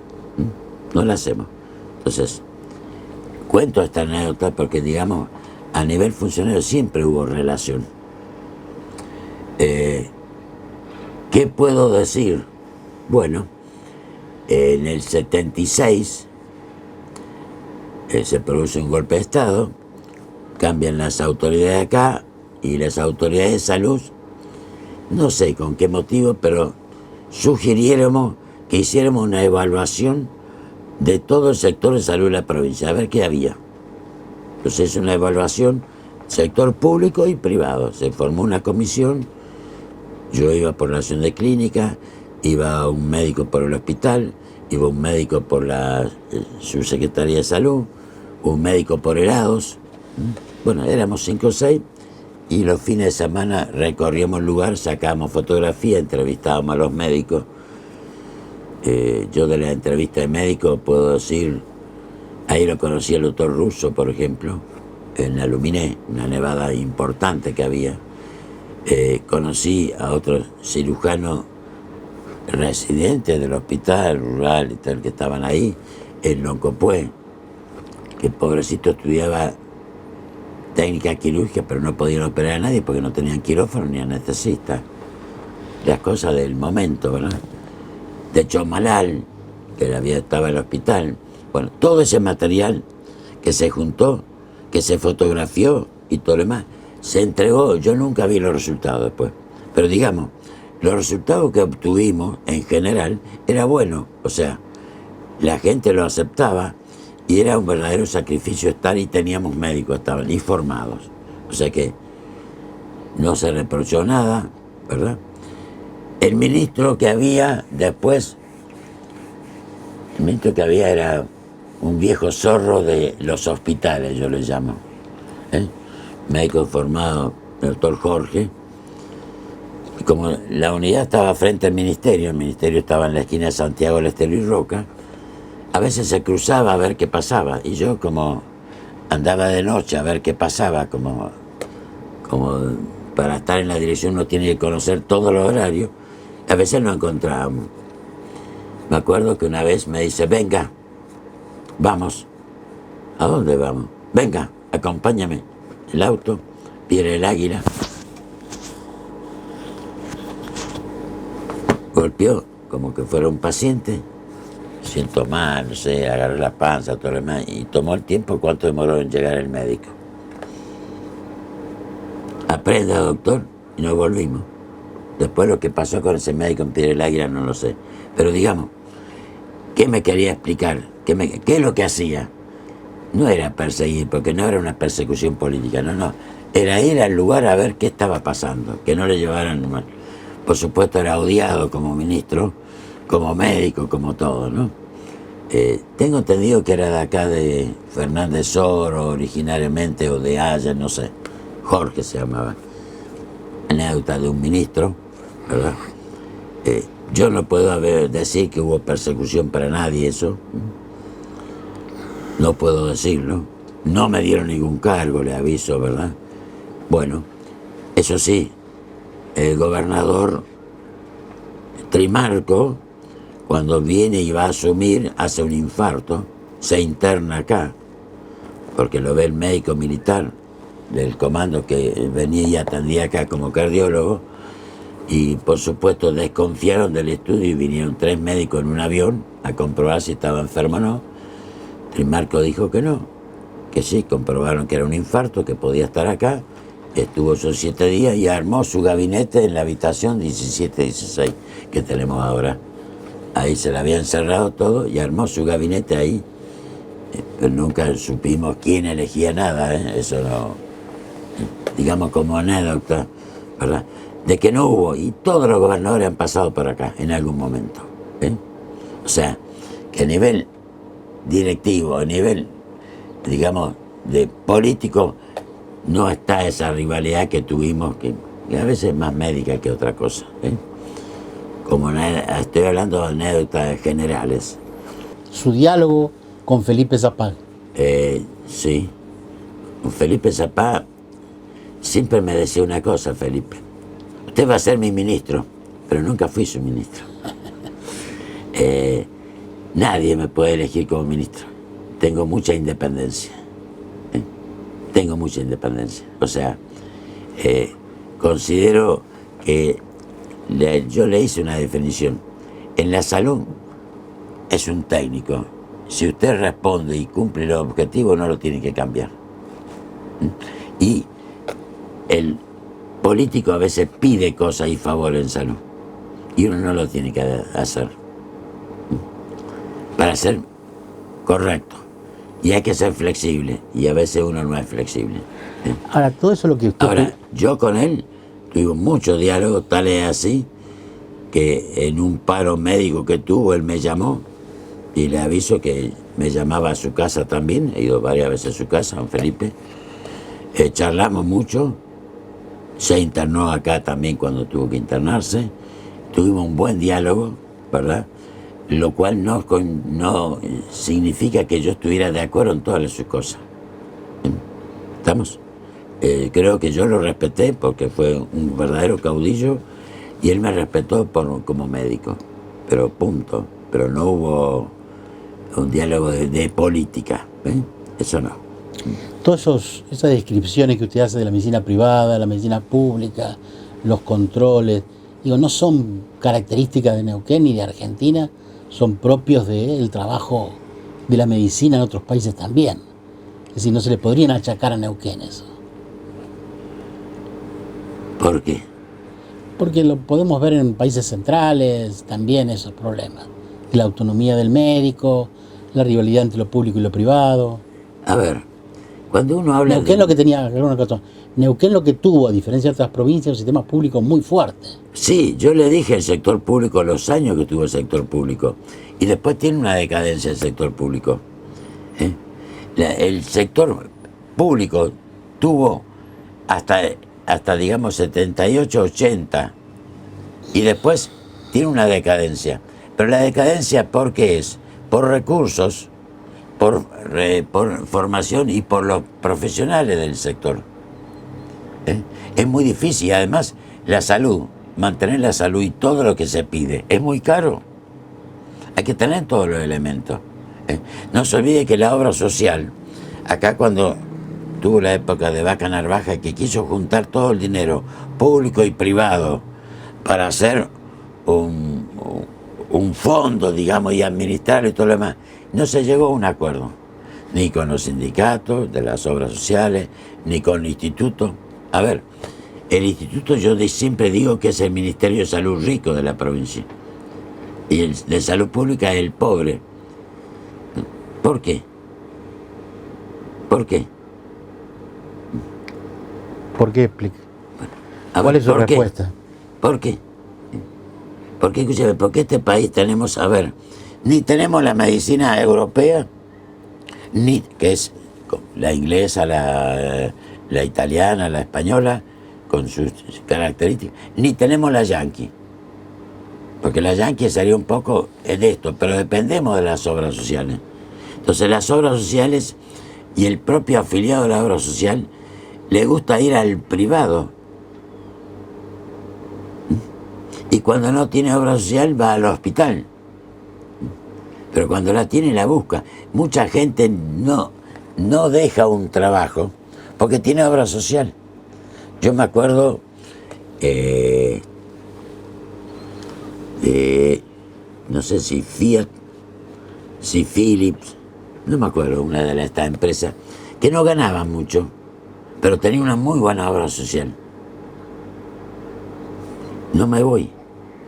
No las hacemos. Entonces, cuento esta anécdota porque, digamos, a nivel funcionario siempre hubo relación. ¿Qué puedo decir? Bueno, en el 76 se produce un golpe de Estado, cambian las autoridades acá y las autoridades de salud, no sé con qué motivo, pero sugiriéramos que hiciéramos una evaluación de todo el sector de salud de la provincia, a ver qué había. Entonces, una evaluación, sector público y privado. Se formó una comisión, yo iba por la acción de clínica, iba un médico por el hospital, iba un médico por la subsecretaría de salud, un médico por helados. Bueno, éramos 5 o 6, y los fines de semana recorríamos el lugar, sacábamos fotografía, entrevistábamos a los médicos. Yo de la entrevista de médico puedo decir, ahí lo conocí el doctor Russo, por ejemplo, en la Luminé, una nevada importante que había. Conocí a otros cirujanos residentes del hospital rural y tal que estaban ahí, en Loncopué, que pobrecito estudiaba técnica quirúrgica, pero no podían operar a nadie porque no tenían quirófano ni anestesista. Las cosas del momento, ¿verdad? De Chomalal, que estaba en el hospital. Bueno, todo ese material que se juntó, que se fotografió y todo lo demás, se entregó. Yo nunca vi los resultados después, pero digamos, los resultados que obtuvimos en general era bueno, o sea, la gente lo aceptaba y era un verdadero sacrificio estar, y teníamos médicos, estaban informados, o sea que no se reprochó nada, ¿verdad? El ministro que había después, el ministro que había era un viejo zorro de los hospitales, yo le llamo, médico formado, el doctor Jorge. Y como la unidad estaba frente al ministerio, el ministerio estaba en la esquina de Santiago del Estero y Roca, a veces se cruzaba a ver qué pasaba, y yo, como andaba de noche a ver qué pasaba, como para estar en la dirección uno tiene que conocer todos los horarios, a veces lo encontrábamos. Me acuerdo que una vez me dice, venga, vamos. ¿A dónde vamos? Venga, acompáñame. El auto, viene el Águila. Golpeó como que fuera un paciente. Siento mal, no sé, agarró la panza, todo lo demás, y tomó el tiempo. ¿Cuánto demoró en llegar el médico? Aprenda, doctor, y nos volvimos. Después lo que pasó con ese médico en Piedra del Águila no lo sé. Pero digamos, ¿qué me quería explicar? ¿Qué es lo que hacía? No era perseguir, porque no era una persecución política, no. Era ir al lugar a ver qué estaba pasando, que no le llevaran mal. Por supuesto era odiado como ministro, como médico, como todo, ¿no? Tengo entendido que era de acá de Fernández Oro originariamente, o de Haya, no sé. Jorge se llamaba. Anécdota de un ministro, ¿verdad? Yo no puedo decir que hubo persecución para nadie, eso. No puedo decirlo. No me dieron ningún cargo, le aviso, ¿verdad? Bueno, eso sí, el gobernador Trimarco, cuando viene y va a asumir, hace un infarto, se interna acá, porque lo ve el médico militar del comando que venía y atendía acá como cardiólogo, y por supuesto desconfiaron del estudio y vinieron 3 médicos en un avión a comprobar si estaba enfermo o no. Trimarco dijo que no, que sí, comprobaron que era un infarto, que podía estar acá. Estuvo esos 7 días y armó su gabinete en la habitación 17-16 que tenemos ahora. Ahí se le había encerrado todo y armó su gabinete ahí. Pero nunca supimos quién elegía nada, eso no, digamos como anécdota. ¿verdad? De que no hubo, y todos los gobernadores han pasado por acá en algún momento. O sea, que a nivel directivo, a nivel, digamos, de político, no está esa rivalidad que tuvimos, que a veces es más médica que otra cosa. Como estoy hablando de anécdotas generales. Su diálogo con Felipe Zapag. Sí, con Felipe Zapag siempre me decía una cosa, Felipe: usted va a ser mi ministro, pero nunca fui su ministro. Nadie me puede elegir como ministro. Tengo mucha independencia. Tengo mucha independencia. O sea, considero que yo le hice una definición. En la salud es un técnico. Si usted responde y cumple los objetivos, no lo tiene que cambiar. Y el político a veces pide cosas y favores en salud, y uno no lo tiene que hacer para ser correcto. Y hay que ser flexible, y a veces uno no es flexible. Ahora, todo eso lo que usted... Ahora, yo con él tuvimos muchos diálogos, tal es así que en un paro médico que tuvo, él me llamó, y le aviso que me llamaba a su casa también. He ido varias veces a su casa, don Felipe. Charlamos mucho. Se internó acá también cuando tuvo que internarse. Tuvimos un buen diálogo, ¿verdad? Lo cual no significa que yo estuviera de acuerdo en todas sus cosas. ¿Estamos? Creo que yo lo respeté porque fue un verdadero caudillo, y él me respetó como médico. Pero punto. Pero no hubo un diálogo de política. Eso no. Todas esas descripciones que usted hace de la medicina privada, la medicina pública, los controles, digo, no son características de Neuquén ni de Argentina, son propios del trabajo de la medicina en otros países también. Es decir, no se le podrían achacar a Neuquén eso. ¿Por qué? Porque lo podemos ver en países centrales también, esos problemas. La autonomía del médico, la rivalidad entre lo público y lo privado. A ver, cuando uno habla Neuquén lo que tenía, Neuquén lo que tuvo, a diferencia de otras provincias, un sistema público muy fuerte. Sí, yo le dije al sector público los años que tuvo el sector público, y después tiene una decadencia el sector público. El sector público tuvo hasta digamos 78, 80, y después tiene una decadencia. Pero la decadencia, ¿por qué es? Por recursos, por formación y por los profesionales del sector. Es muy difícil. Además, la salud, mantener la salud y todo lo que se pide, es muy caro. Hay que tener todos los elementos. No se olvide que la obra social, acá cuando tuvo la época de Vaca Narvaja, que quiso juntar todo el dinero público y privado para hacer un fondo, digamos, y administrarlo y todo lo demás, no se llegó a un acuerdo, ni con los sindicatos de las obras sociales, ni con el instituto. A ver, el instituto, yo siempre digo que es el Ministerio de Salud rico de la provincia, y el de Salud Pública es el pobre. ¿Por qué? ¿Por qué? ¿Por qué? Explica. ¿Cuál es su respuesta? ¿Por qué? Porque, escúchame, porque este país tenemos, a ver, ni tenemos la medicina europea, ni que es la inglesa, la italiana, la española, con sus características, ni tenemos la yanqui. Porque la yanqui sería un poco de esto, pero dependemos de las obras sociales. Entonces las obras sociales y el propio afiliado de la obra social le gusta ir al privado. Y cuando no tiene obra social va al hospital. Pero cuando la tiene la busca. Mucha gente no deja un trabajo porque tiene obra social. Yo me acuerdo no sé si Fiat, si Philips, no me acuerdo, una de estas empresas que no ganaban mucho, pero tenía una muy buena obra social. No me voy,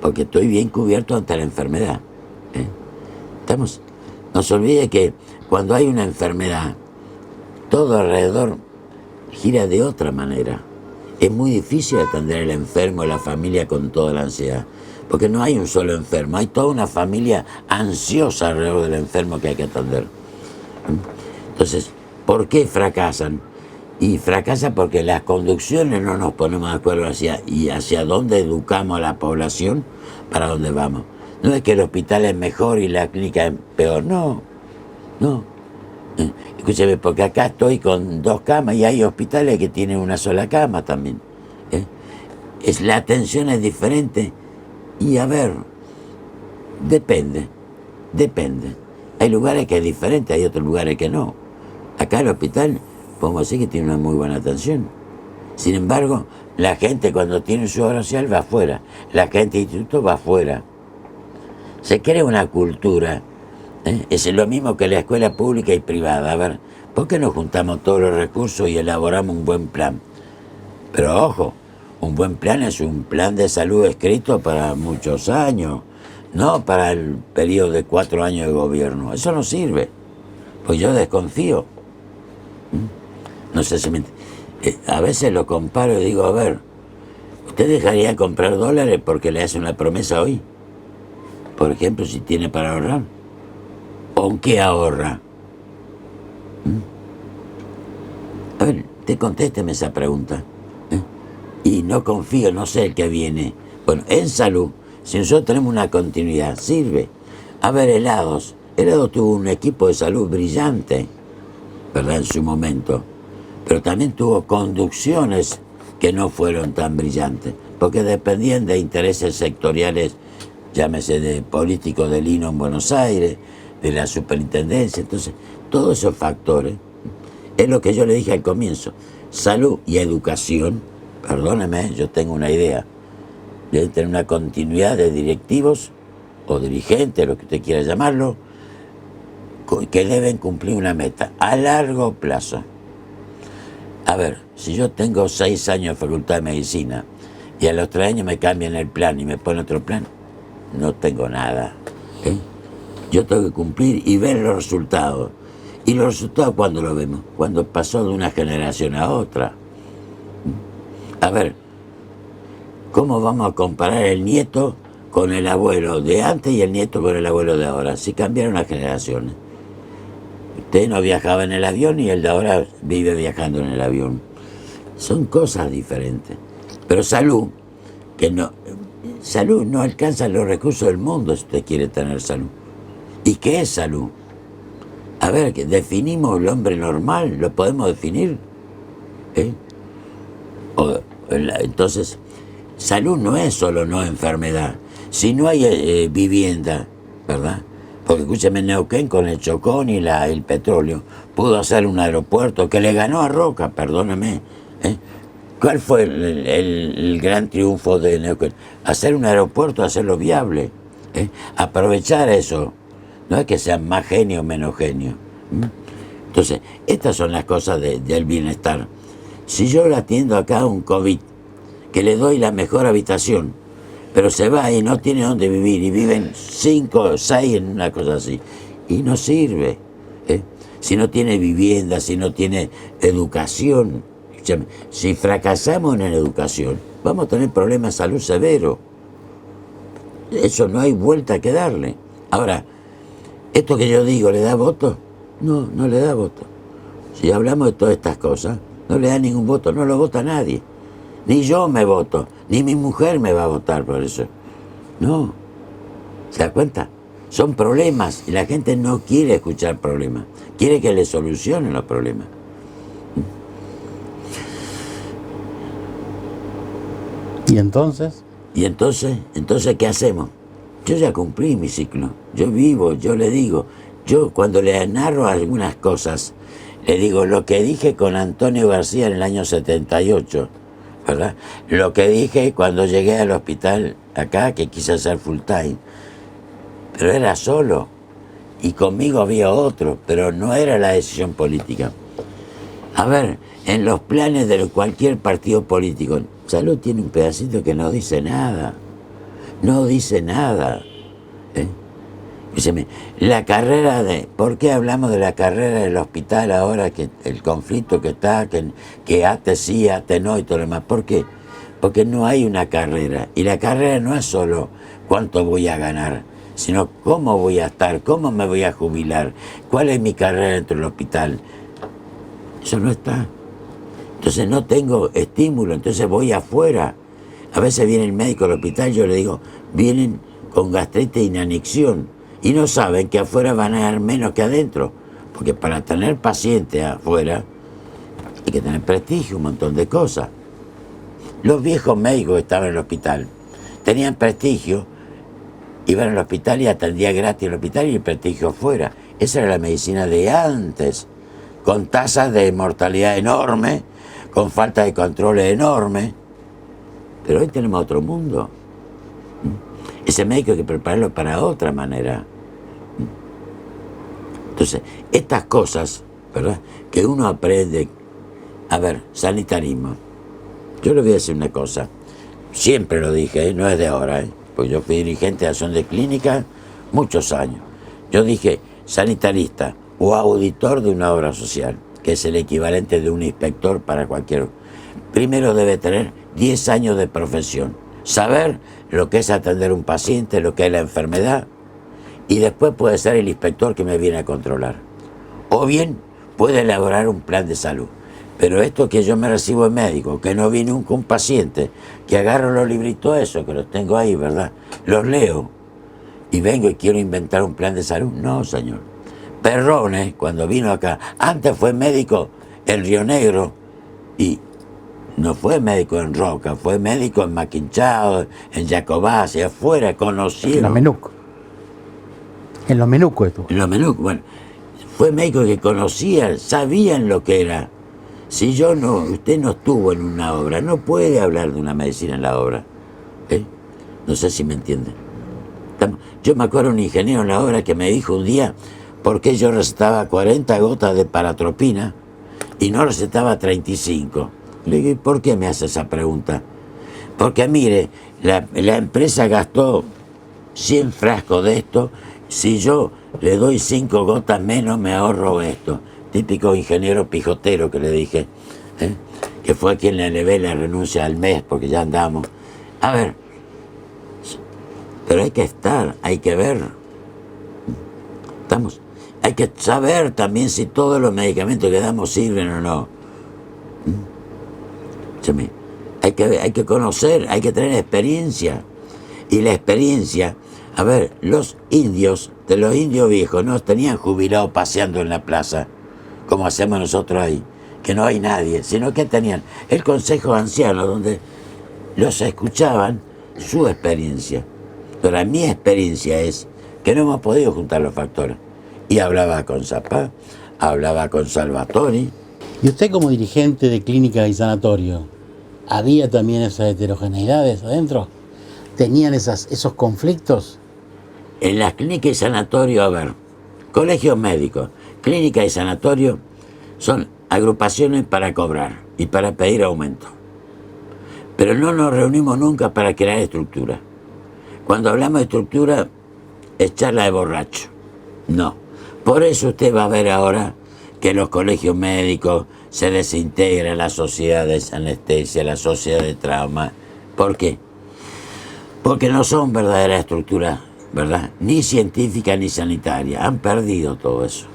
porque estoy bien cubierto ante la enfermedad. ¿Estamos? No se olvide que cuando hay una enfermedad, todo alrededor gira de otra manera. Es muy difícil atender al enfermo y la familia con toda la ansiedad, porque no hay un solo enfermo, hay toda una familia ansiosa alrededor del enfermo que hay que atender. Entonces, ¿por qué fracasan? Y fracasa porque las conducciones no nos ponemos de acuerdo hacia dónde educamos a la población para dónde vamos. No es que el hospital es mejor y la clínica es peor, no. Escúcheme, porque acá estoy con 2 camas y hay hospitales que tienen una sola cama también. La atención es diferente y a ver, depende. Hay lugares que es diferente, hay otros lugares que no. Acá el hospital, podemos decir que tiene una muy buena atención. Sin embargo, la gente cuando tiene su obra social va afuera, la gente de instituto va afuera. Se crea una cultura, es lo mismo que la escuela pública y privada. A ver, ¿por qué no juntamos todos los recursos y elaboramos un buen plan? Pero ojo, un buen plan es un plan de salud escrito para muchos años, no para el periodo de 4 años de gobierno. Eso no sirve, pues yo desconfío. No sé si a veces lo comparo y digo, a ver, ¿usted dejaría de comprar dólares porque le hace una promesa hoy? Por ejemplo, si tiene para ahorrar. ¿O qué ahorra? A ver, contésteme esa pregunta. Y no confío, no sé el que viene. Bueno, en salud, si nosotros tenemos una continuidad, sirve. A ver, helados. Helados tuvo un equipo de salud brillante, ¿verdad? En su momento. Pero también tuvo conducciones que no fueron tan brillantes, porque dependían de intereses sectoriales, llámese de políticos del Lino en Buenos Aires, de la superintendencia. Entonces, todos esos factores, es lo que yo le dije al comienzo, salud y educación, perdóneme, yo tengo una idea, deben tener una continuidad de directivos o dirigentes, lo que usted quiera llamarlo, que deben cumplir una meta a largo plazo. A ver, si yo tengo 6 años de facultad de medicina y a los 3 años me cambian el plan y me ponen otro plan, no tengo nada. Yo tengo que cumplir y ver los resultados. ¿Y los resultados cuándo los vemos? Cuando pasó de una generación a otra. A ver, ¿cómo vamos a comparar el nieto con el abuelo de antes y el nieto con el abuelo de ahora? Si cambiaron las generaciones. Usted no viajaba en el avión y el de ahora vive viajando en el avión. Son cosas diferentes. Pero salud no alcanza los recursos del mundo si usted quiere tener salud. ¿Y qué es salud? A ver, que definimos el hombre normal, ¿lo podemos definir? Entonces, salud no es solo no enfermedad. Si no hay vivienda, ¿verdad? Porque escúcheme, Neuquén con el Chocón y el petróleo pudo hacer un aeropuerto que le ganó a Roca, perdóname. ¿Cuál fue el gran triunfo de Neuquén? Hacer un aeropuerto, hacerlo viable. Aprovechar eso. No es que sean más genio o menos genio. Entonces, estas son las cosas del bienestar. Si yo le atiendo acá a un COVID, que le doy la mejor habitación, pero se va y no tiene dónde vivir, y viven 5 o 6 en una cosa así, y no sirve. Si no tiene vivienda, si no tiene educación, si fracasamos en la educación, vamos a tener problemas de salud severos. Eso no hay vuelta que darle. Ahora, ¿esto que yo digo le da voto? No, no le da voto. Si hablamos de todas estas cosas, no le da ningún voto, no lo vota nadie. Ni yo me voto, ni mi mujer me va a votar por eso. No. ¿Se da cuenta? Son problemas y la gente no quiere escuchar problemas. Quiere que le solucionen los problemas. ¿Y entonces? ¿Y entonces qué hacemos? Yo ya cumplí mi ciclo. Yo vivo, yo le digo. Yo cuando le narro algunas cosas, le digo lo que dije con Antonio García en el año 78, ¿verdad? Lo que dije cuando llegué al hospital acá, que quise hacer full time. Pero era solo. Y conmigo había otro, pero no era la decisión política. A ver, en los planes de cualquier partido político, Salud tiene un pedacito que no dice nada. No dice nada. Díceme, la carrera de... ¿Por qué hablamos de la carrera del hospital ahora, que el conflicto que está, que ATE sí, ATE no y todo lo demás? ¿Por qué? Porque no hay una carrera. Y la carrera no es solo cuánto voy a ganar, sino cómo voy a estar, cómo me voy a jubilar, cuál es mi carrera dentro del hospital. Eso no está. Entonces no tengo estímulo, entonces voy afuera. A veces viene el médico al hospital, yo le digo, vienen con gastritis e inanición. Y no saben que afuera van a ganar menos que adentro. Porque para tener pacientes afuera hay que tener prestigio, un montón de cosas. Los viejos médicos que estaban en el hospital tenían prestigio, iban al hospital y atendían gratis el hospital y el prestigio afuera. Esa era la medicina de antes, con tasas de mortalidad enormes, con falta de control enorme. Pero hoy tenemos otro mundo. Ese médico hay que prepararlo para otra manera. Entonces, estas cosas, ¿verdad?, que uno aprende. A ver, sanitarismo. Yo le voy a decir una cosa. Siempre lo dije, no es de ahora, pues yo fui dirigente de acción de clínica muchos años. Yo dije, sanitarista o auditor de una obra social, que es el equivalente de un inspector para cualquier... Primero debe tener 10 años de profesión, saber lo que es atender a un paciente, lo que es la enfermedad, y después puede ser el inspector que me viene a controlar. O bien puede elaborar un plan de salud. Pero esto que yo me recibo de médico, que no vi nunca un paciente, que agarro los libritos esos, que los tengo ahí, ¿verdad?, los leo, y vengo y quiero inventar un plan de salud. No, señor. Perrone, cuando vino acá, antes fue médico en Río Negro, y no fue médico en Roca, fue médico en Maquinchao, en Jacobás, afuera, conocido. En los Menucos. En los Menucos estuvo. En los Menucos, bueno. Fue médico que conocían, sabían lo que era. Si yo no, usted no estuvo en una obra, no puede hablar de una medicina en la obra. No sé si me entienden. Yo me acuerdo de un ingeniero en la obra que me dijo un día por qué yo recetaba 40 gotas de paratropina y no recetaba 35. Le digo, ¿y por qué me hace esa pregunta? Porque mire, la empresa gastó 100 frascos de esto, si yo le doy 5 gotas menos me ahorro esto. Típico ingeniero pijotero que le dije, que fue a quien le elevé la renuncia al mes porque ya andamos. A ver, pero hay que estar, hay que ver. Estamos, hay que saber también si todos los medicamentos que damos sirven o no. Hay que conocer, hay que tener experiencia. Y la experiencia, a ver, los indios, de los indios viejos, no tenían jubilados paseando en la plaza, como hacemos nosotros ahí, que no hay nadie, sino que tenían el consejo anciano, donde los escuchaban su experiencia. Pero mi experiencia es que no hemos podido juntar los factores. Y hablaba con Zapá, hablaba con Salvatori. ¿Y usted como dirigente de clínica y sanatorio, había también esas heterogeneidades adentro? ¿Tenían esos conflictos? En las clínicas y sanatorios, a ver, colegios médicos, clínica y sanatorio son agrupaciones para cobrar y para pedir aumento. Pero no nos reunimos nunca para crear estructura. Cuando hablamos de estructura, es charla de borracho. No. Por eso usted va a ver ahora que los colegios médicos se desintegran, la sociedad de anestesia, la sociedad de trauma. ¿Por qué? Porque no son verdaderas estructuras, ¿verdad?, ni científica ni sanitaria. Han perdido todo eso.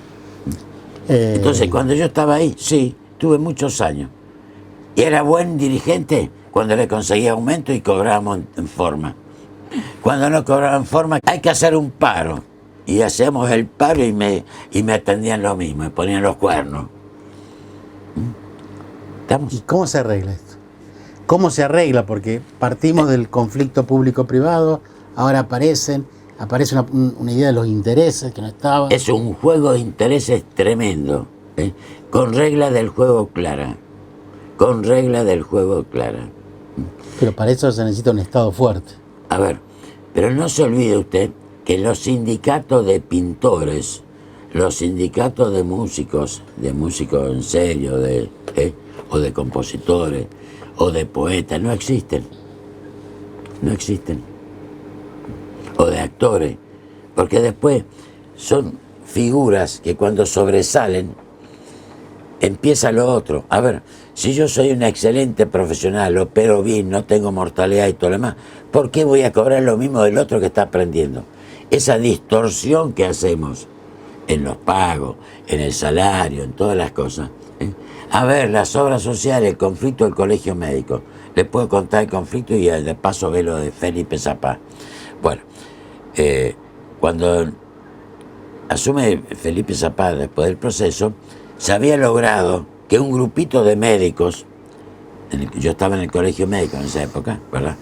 Entonces, cuando yo estaba ahí, sí, tuve muchos años. Y era buen dirigente cuando le conseguía aumento y cobrábamos en forma. Cuando no cobraban en forma, hay que hacer un paro. Y hacemos el paro y me atendían lo mismo, me ponían los cuernos. ¿Estamos? ¿Y cómo se arregla esto? ¿Cómo se arregla? Porque partimos del conflicto público-privado, ahora aparece una idea de los intereses que no estaban. Es un juego de intereses tremendo, con reglas del juego clara. Con reglas del juego clara. Pero para eso se necesita un Estado fuerte. A ver, pero no se olvide usted que los sindicatos de pintores, los sindicatos de músicos en serio, o de compositores, o de poetas, no existen. No existen. O de actores. porque después son figuras que cuando sobresalen empieza lo otro. A ver, si yo soy un excelente profesional, opero bien, no tengo mortalidad y todo lo demás, ¿por qué voy a cobrar lo mismo del otro que está aprendiendo? Esa distorsión que hacemos en los pagos, en el salario, en todas las cosas. A ver, las obras sociales, el conflicto del colegio médico. Les puedo contar el conflicto y de paso ve lo de Felipe Zapá. Bueno, cuando asume Felipe Zapá después del proceso, se había logrado que un grupito de médicos, yo estaba en el colegio médico en esa época, ¿verdad?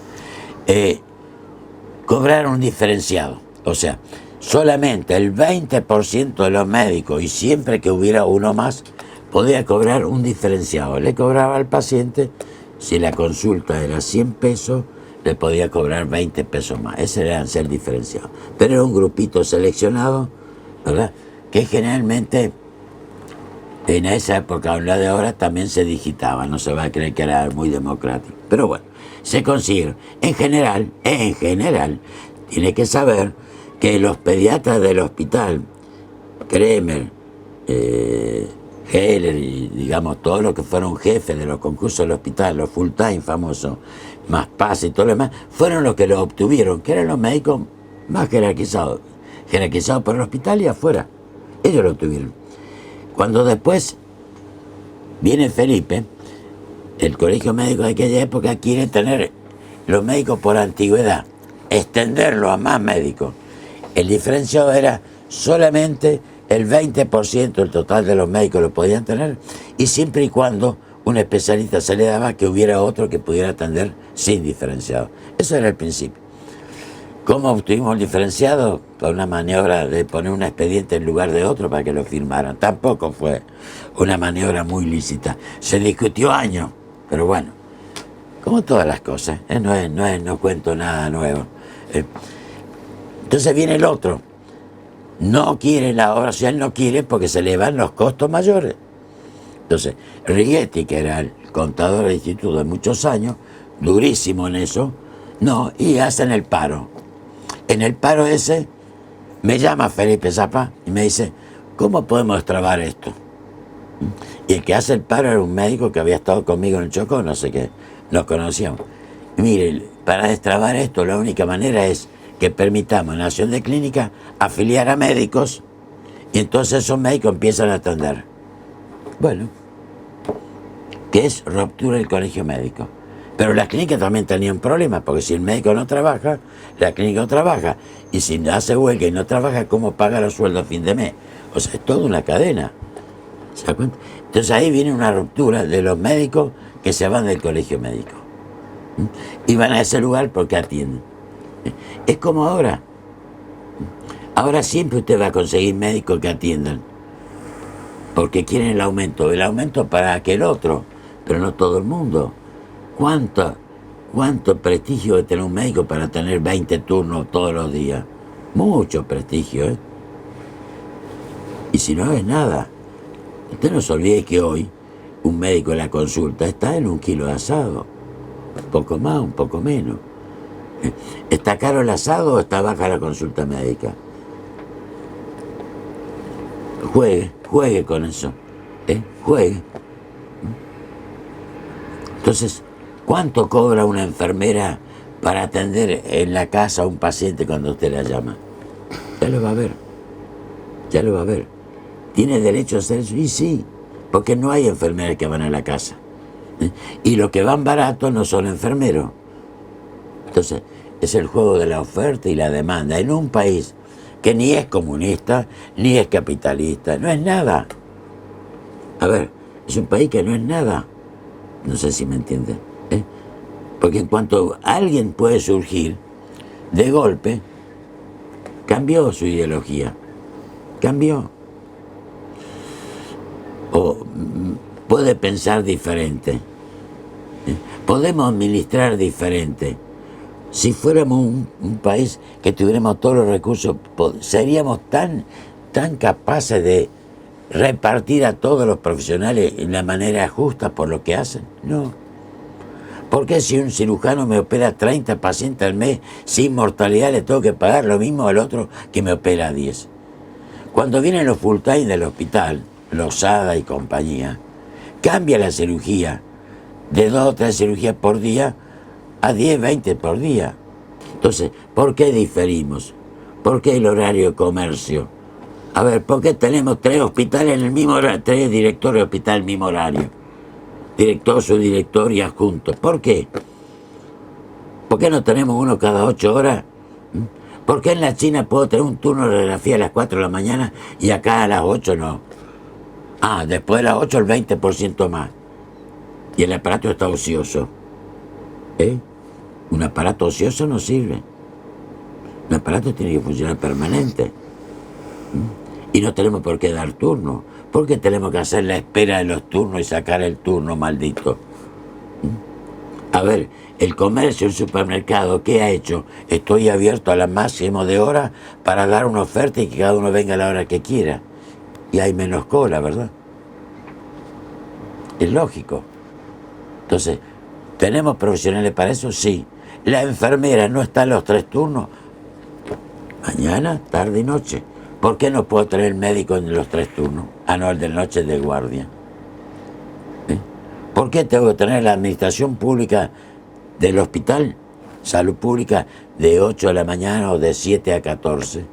Cobraron un diferenciado. O sea, solamente el 20% de los médicos, y siempre que hubiera uno más, podía cobrar un diferenciado. Le cobraba al paciente, si la consulta era 100 pesos, le podía cobrar 20 pesos más. Ese era ser diferenciado. Pero era un grupito seleccionado, ¿verdad? Que generalmente en esa época, en la de ahora, también se digitaba. No se va a creer que era muy democrático. Pero bueno, se consiguieron. En general, tiene que saber que los pediatras del hospital, Kremer, Heller y digamos todos los que fueron jefes de los concursos del hospital, los full time famosos, más Paz y todo lo demás, fueron los que lo obtuvieron, que eran los médicos más jerarquizados por el hospital y afuera. Ellos lo obtuvieron. Cuando después viene Felipe, el colegio médico de aquella época quiere tener los médicos por antigüedad, extenderlo a más médicos. El diferenciado era solamente el 20% del total de los médicos lo podían tener, y siempre y cuando un especialista se le daba que hubiera otro que pudiera atender sin diferenciado. Eso era el principio. ¿Cómo obtuvimos el diferenciado? Por una maniobra de poner un expediente en lugar de otro para que lo firmaran. Tampoco fue una maniobra muy lícita. Se discutió años, pero bueno, como todas las cosas, no cuento nada nuevo. Entonces viene el otro. No quiere la obra social, no quiere porque se le van los costos mayores. Entonces, Righetti, que era el contador del instituto de muchos años, durísimo en eso, no, y hacen el paro. En el paro ese, me llama Felipe Zapá y me dice, ¿cómo podemos destrabar esto? Y el que hace el paro era un médico que había estado conmigo en el Chocó, no sé qué, nos conocíamos. Y mire, para destrabar esto, la única manera es que permitamos en la acción de clínica afiliar a médicos y entonces esos médicos empiezan a atender. Bueno, que es ruptura del colegio médico. Pero las clínicas también tenían problemas, porque si el médico no trabaja, la clínica no trabaja. Y si hace huelga y no trabaja, ¿cómo paga los sueldos a fin de mes? O sea, es toda una cadena. ¿Se da cuenta? Entonces ahí viene una ruptura de los médicos que se van del colegio médico. Y van a ese lugar porque atienden. Es como ahora. Ahora siempre usted va a conseguir médicos que atiendan. Porque quieren el aumento. El aumento para aquel otro, pero no todo el mundo. ¿Cuánto prestigio de tener un médico para tener 20 turnos todos los días? Mucho prestigio, ¿eh? Y si no es nada. Usted no se olvide que hoy un médico en la consulta está en 1 kilo de asado. Un poco más, un poco menos. ¿Está caro el asado o está baja la consulta médica? Juegue con eso. Juegue. Entonces, ¿cuánto cobra una enfermera para atender en la casa a un paciente cuando usted la llama? Ya lo va a ver. ¿Tiene derecho a hacer eso? Y sí, porque no hay enfermeras que van a la casa. Y los que van baratos no son enfermeros. Entonces, es el juego de la oferta y la demanda en un país que ni es comunista, ni es capitalista, no es nada. A ver, es un país que no es nada. No sé si me entienden. Porque en cuanto alguien puede surgir, de golpe, cambió su ideología. Cambió. O puede pensar diferente. Podemos administrar diferente. Si fuéramos un país que tuviéramos todos los recursos, seríamos tan capaces de repartir a todos los profesionales de la manera justa por lo que hacen. No. ¿Por qué si un cirujano me opera 30 pacientes al mes sin mortalidad le tengo que pagar lo mismo al otro que me opera 10? Cuando vienen los full time del hospital, Losada y compañía, cambia la cirugía de 2 o 3 cirugías por día a 10, 20 por día. Entonces, ¿por qué diferimos? ¿Por qué el horario de comercio? A ver, ¿por qué tenemos 3 hospitales en el mismo horario, 3 directores de hospital en el mismo horario? Director, subdirector y adjunto. ¿Por qué? ¿Por qué no tenemos uno cada 8 horas? ¿Por qué en la China puedo tener un turno de radiografía a las 4 de la mañana y acá a las 8 no? Ah, después de las 8 el 20% más. Y el aparato está ocioso. Un aparato ocioso no sirve. Un aparato tiene que funcionar permanente. Y no tenemos por qué dar turno. ¿Por qué tenemos que hacer la espera de los turnos y sacar el turno, maldito? A ver, el comercio, el supermercado, ¿qué ha hecho? Estoy abierto a la máximo de horas para dar una oferta y que cada uno venga a la hora que quiera. Y hay menos cola, ¿verdad? Es lógico. Entonces, ¿tenemos profesionales para eso? Sí. La enfermera no está en los 3 turnos. Mañana, tarde y noche. ¿Por qué no puedo tener el médico en los 3 turnos? Ah, no, el de noche de guardia. ¿Por qué tengo que tener la administración pública del hospital, salud pública, de 8 de la mañana o de 7 a 14?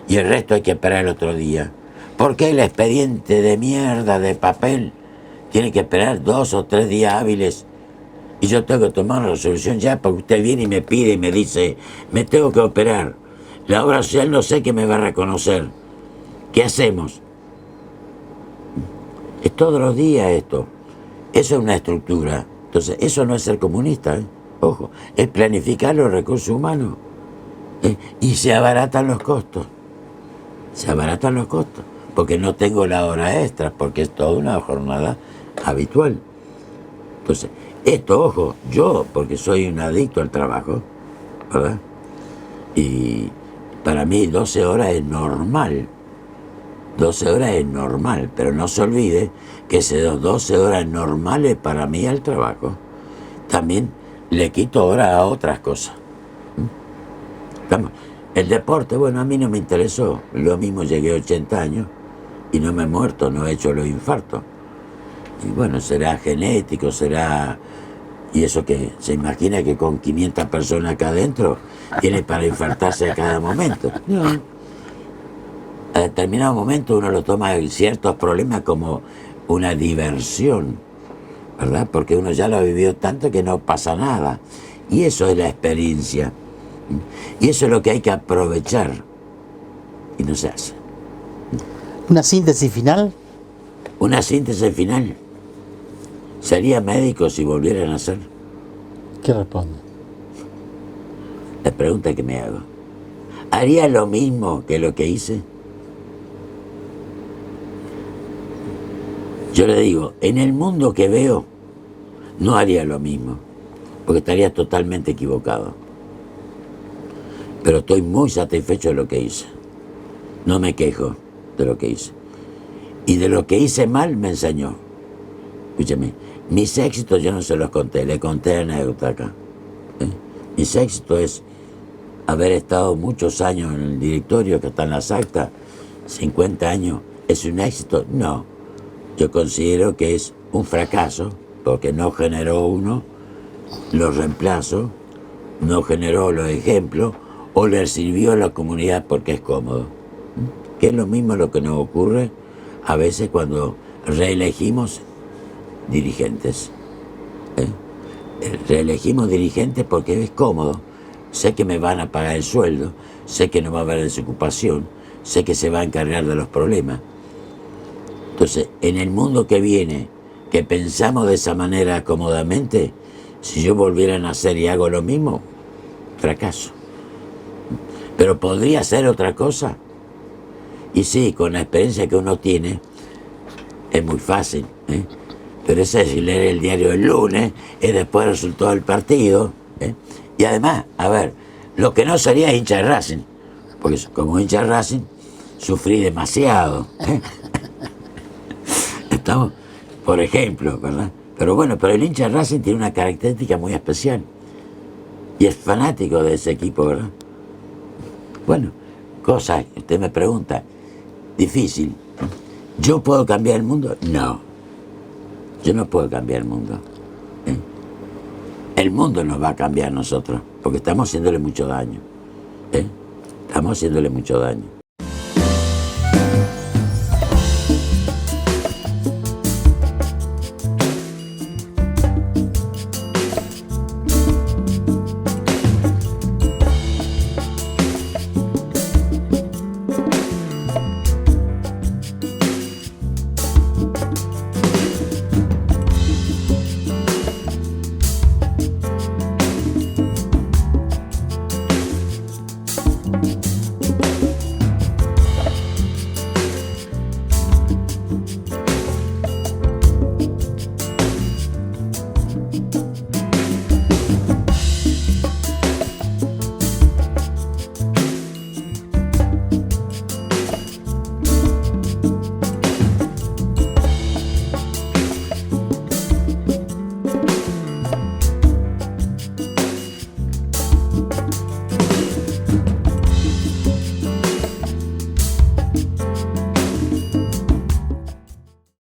Y el resto hay que esperar el otro día. ¿Por qué el expediente de mierda de papel tiene que esperar 2 o 3 días hábiles? Y yo tengo que tomar una resolución ya, porque usted viene y me pide y me dice, me tengo que operar. La obra social no sé qué me va a reconocer. ¿Qué hacemos? Es todos los días esto. Eso es una estructura. Entonces, eso no es ser comunista, ¿eh? Ojo, es planificar los recursos humanos. Y se abaratan los costos. Se abaratan los costos. Porque no tengo la hora extra, porque es toda una jornada habitual. Entonces, esto, ojo, yo, porque soy un adicto al trabajo, ¿verdad? Y para mí 12 horas es normal. 12 horas es normal, pero no se olvide que esas 12 horas normales para mí al trabajo, también le quito horas a otras cosas. El deporte, bueno, a mí no me interesó. Lo mismo, llegué a 80 años y no me he muerto, no he hecho los infartos. Y bueno, será genético, será... Y eso que se imagina que con 500 personas acá adentro tiene para infartarse a cada momento. No. A determinado momento uno lo toma en ciertos problemas como una diversión, ¿verdad? Porque uno ya lo ha vivido tanto que no pasa nada. Y eso es la experiencia. Y eso es lo que hay que aprovechar. Y no se hace. ¿Una síntesis final? Una síntesis final. ¿Sería médico si volvieran a ser? ¿Qué responde? La pregunta que me hago. ¿Haría lo mismo que lo que hice? Yo le digo, en el mundo que veo, no haría lo mismo, porque estaría totalmente equivocado. Pero estoy muy satisfecho de lo que hice. No me quejo de lo que hice. Y de lo que hice mal me enseñó. Escúchame, mis éxitos yo no se los conté, le conté anécdota acá. Mis éxitos es haber estado muchos años en el directorio, que está en las actas, 50 años. ¿Es un éxito? No. Yo considero que es un fracaso, porque no generó uno los reemplazos, no generó los ejemplos, o le sirvió a la comunidad porque es cómodo. Que es lo mismo lo que nos ocurre a veces cuando reelegimos dirigentes. Reelegimos dirigentes porque es cómodo. Sé que me van a pagar el sueldo, sé que no va a haber desocupación, sé que se va a encargar de los problemas. Entonces, en el mundo que viene, que pensamos de esa manera cómodamente, si yo volviera a nacer y hago lo mismo, fracaso. Pero podría hacer otra cosa. Y sí, con la experiencia que uno tiene, es muy fácil, pero esa es leer el diario el lunes, y después el resultado del partido. Y además, a ver, lo que no sería es hincha de Racing, porque como hincha de Racing, sufrí demasiado. Estamos, por ejemplo, ¿verdad? Pero bueno, pero el hincha de Racing tiene una característica muy especial. Y es fanático de ese equipo, ¿verdad? Bueno, cosas que usted me pregunta, difícil. ¿Yo puedo cambiar el mundo? No. Yo no puedo cambiar el mundo. El mundo nos va a cambiar a nosotros, porque estamos haciéndole mucho daño. Estamos haciéndole mucho daño.